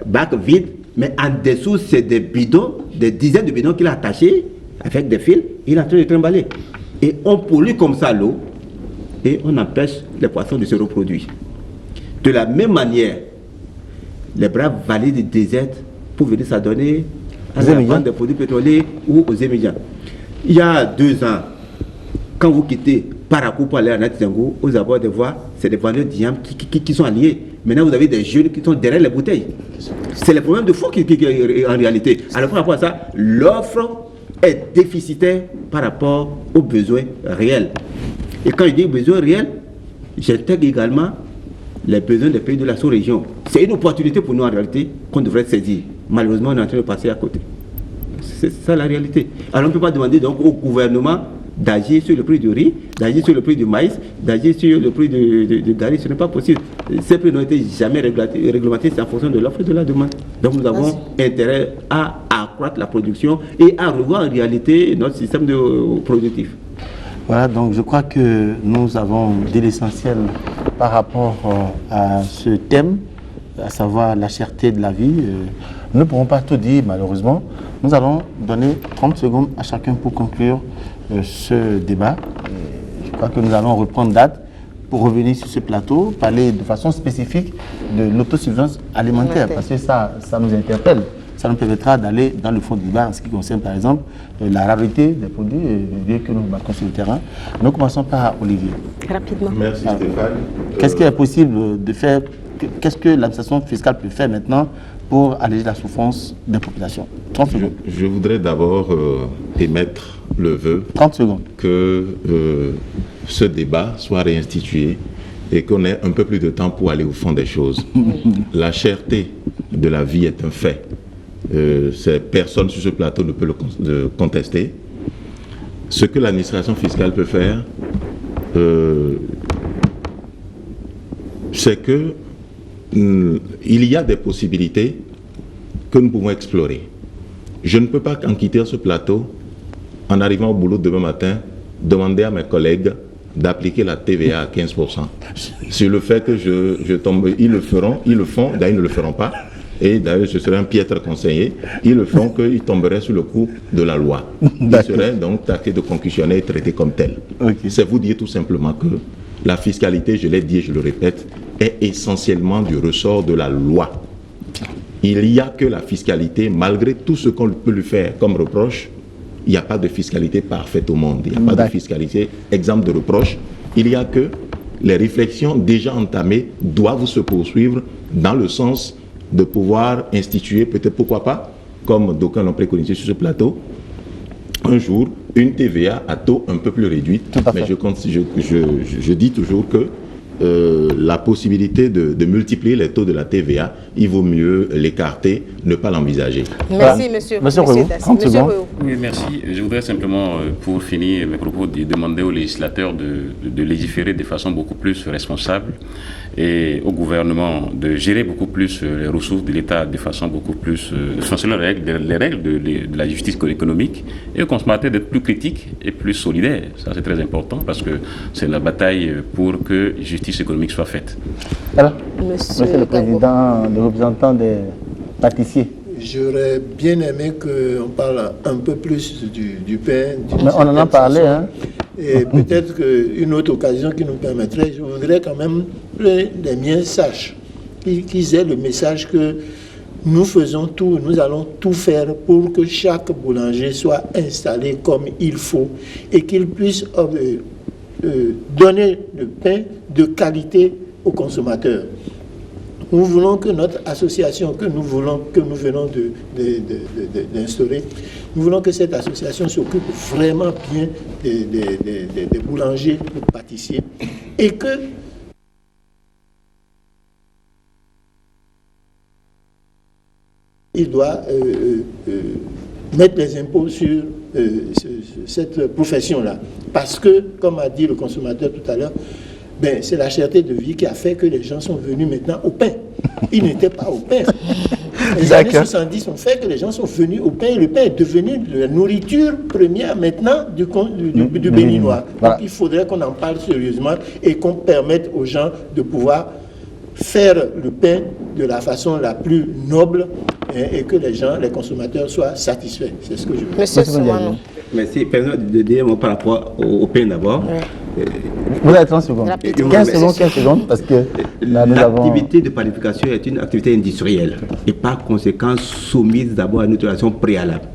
bac vide, mais en dessous, c'est des bidons, des dizaines de bidons qu'il a attachés avec des fils, il est en train de trimballer. Et on pollue comme ça l'eau et on empêche les poissons de se reproduire. De la même manière, les braves vallées du désert pour venir s'adonner à la vente des produits pétroliers ou aux émigrants. Il y a 2 ans, quand vous quittez Parakou pour aller à Natisango, aux abords des voies, c'est des vendeurs d'yam qui sont alliés. Maintenant, vous avez des jeunes qui sont derrière les bouteilles. C'est le problème de fond qui en réalité. Alors, par rapport à ça, l'offre est déficitaire par rapport aux besoins réels. Et quand je dis besoins réels, j'intègre également les besoins des pays de la sous-région. C'est une opportunité pour nous en réalité qu'on devrait saisir. Malheureusement, on est en train de passer à côté. C'est ça la réalité. Alors on ne peut pas demander donc au gouvernement d'agir sur le prix du riz, d'agir sur le prix du maïs, d'agir sur le prix de gari. Ce n'est pas possible. Ces prix n'ont été jamais réglementés, c'est en fonction de l'offre et de la demande. Donc nous avons intérêt à accroître la production et à revoir en réalité notre système productif. Voilà, donc je crois que nous avons dit l'essentiel par rapport à ce thème, à savoir la cherté de la vie. Nous ne pourrons pas tout dire malheureusement. Nous allons donner 30 secondes à chacun pour conclure ce débat. Je crois que nous allons reprendre date pour revenir sur ce plateau, parler de façon spécifique de l'autosuffisance alimentaire, parce que ça nous interpelle. Ça nous permettra d'aller dans le fond du débat en ce qui concerne par exemple la rareté des produits que nous battons sur le terrain. Nous commençons par Olivier. Rapidement. Merci Stéphane. Qu'est-ce qu'il est possible de faire? Qu'est-ce que l'administration fiscale peut faire maintenant pour alléger la souffrance des populations? 30 secondes. Je voudrais d'abord émettre le vœu 30 secondes. Que ce débat soit réinstitué et qu'on ait un peu plus de temps pour aller au fond des choses. La cherté de la vie est un fait. Personne sur ce plateau ne peut le contester. Ce que l'administration fiscale peut faire, c'est que il y a des possibilités que nous pouvons explorer. Je ne peux pas, en quittant ce plateau, en arrivant au boulot demain matin, demander à mes collègues d'appliquer la TVA à 15%. Sur le fait que je tombe, ils le font, d'ailleurs ils ne le feront pas. Et d'ailleurs, je serais un piètre conseiller. Ils le font qu'ils tomberaient sous le coup de la loi. Ils seraient donc taxés de concussionnaires et traités comme tels. Okay. C'est vous dire tout simplement que la fiscalité, je l'ai dit et je le répète, est essentiellement du ressort de la loi. Il n'y a que la fiscalité, malgré tout ce qu'on peut lui faire comme reproche, il n'y a pas de fiscalité parfaite au monde. Il n'y a pas de fiscalité exempte de reproche. Il n'y a que les réflexions déjà entamées doivent se poursuivre dans le sens de pouvoir instituer, peut-être pourquoi pas, comme d'aucuns l'ont préconisé sur ce plateau, un jour, une TVA à taux un peu plus réduit. Mais je dis toujours que la possibilité de multiplier les taux de la TVA, il vaut mieux l'écarter, ne pas l'envisager. Merci, monsieur. Monsieur Oui, merci. Je voudrais simplement, pour finir mes propos, demander aux législateurs de légiférer de façon beaucoup plus responsable et au gouvernement de gérer beaucoup plus les ressources de l'État de façon beaucoup plus, selon les règles de la justice économique, et aux consommateurs d'être plus critiques et plus solidaires. Ça, c'est très important parce que c'est la bataille pour que justice économique soit faite. Alors, monsieur le Président, le représentant des pâtissiers. J'aurais bien aimé qu'on parle un peu plus du pain. Mais on en a parlé, hein. Et peut-être qu'une autre occasion qui nous permettrait, je voudrais quand même que les miens sachent, qu'ils aient le message que nous faisons tout, nous allons tout faire pour que chaque boulanger soit installé comme il faut et qu'il puisse donner le pain de qualité aux consommateurs. Nous voulons que notre association que nous venons d'instaurer, nous voulons que cette association s'occupe vraiment bien des boulangers, des pâtissiers, et que il doit mettre les impôts sur cette profession-là. Parce que, comme a dit le consommateur tout à l'heure, ben, c'est la cherté de vie qui a fait que les gens sont venus maintenant au pain. Ils n'étaient pas au pain. Les années 70 ont fait que les gens sont venus au pain. Et le pain est devenu la nourriture première maintenant du Béninois. Voilà. Donc il faudrait qu'on en parle sérieusement et qu'on permette aux gens de pouvoir faire le pain de la façon la plus noble et que les gens, les consommateurs soient satisfaits. C'est ce que je veux dire. Monsieur Soumano. Merci. Permettez-moi de dire par rapport au pain d'abord. Vous avez 30 secondes. 15 secondes, parce que l'activité de panification est une activité industrielle et par conséquent soumise d'abord à une autorisation préalable.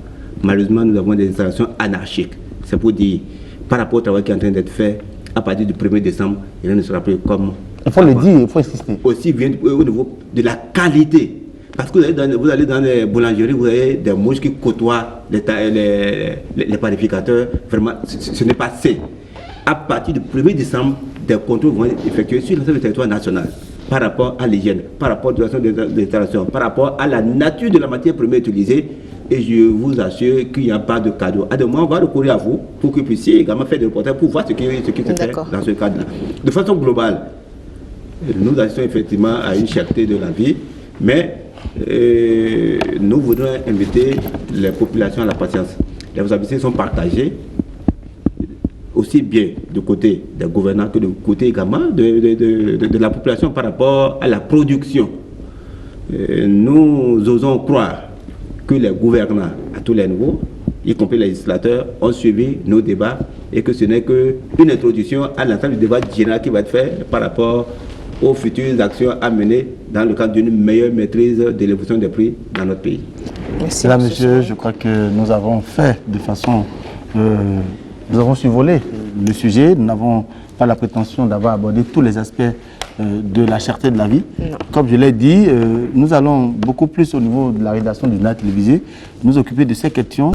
Malheureusement, nous avons des installations anarchiques. C'est pour dire, par rapport au travail qui est en train d'être fait, à partir du 1er décembre, il ne sera plus comme... Il faut le dire, il faut insister. Aussi bien au niveau de la qualité. Parce que vous allez dans les boulangeries, vous avez des mouches qui côtoient les panificateurs. Vraiment, ce n'est pas sain. À partir du 1er décembre, des contrôles vont être effectués sur l'ensemble du territoire national par rapport à l'hygiène, par rapport à l'utilisation des installations, par rapport à la nature de la matière première utilisée. Et je vous assure qu'il n'y a pas de cadeau. À demain, on va recourir à vous pour que vous puissiez également faire des reportages pour voir ce qui se fait dans ce cadre-là. De façon globale, nous assistons effectivement à une cherté de la vie, mais nous voudrons inviter les populations à la patience. Les responsabilités sont partagées, aussi bien du côté des gouvernants que du côté également de la population par rapport à la production. Nous osons croire que les gouvernants à tous les niveaux, y compris les législateurs, ont suivi nos débats et que ce n'est qu'une introduction à l'ensemble du débat général qui va être fait par rapport aux futures actions à mener dans le cadre d'une meilleure maîtrise de l'évolution des prix dans notre pays. Merci. Là, monsieur, je crois que nous avons fait de façon... nous avons survolé le sujet, nous n'avons pas la prétention d'avoir abordé tous les aspects de la cherté de la vie. Non. Comme je l'ai dit, nous allons beaucoup plus au niveau de la rédaction du journal télévisé nous occuper de ces questions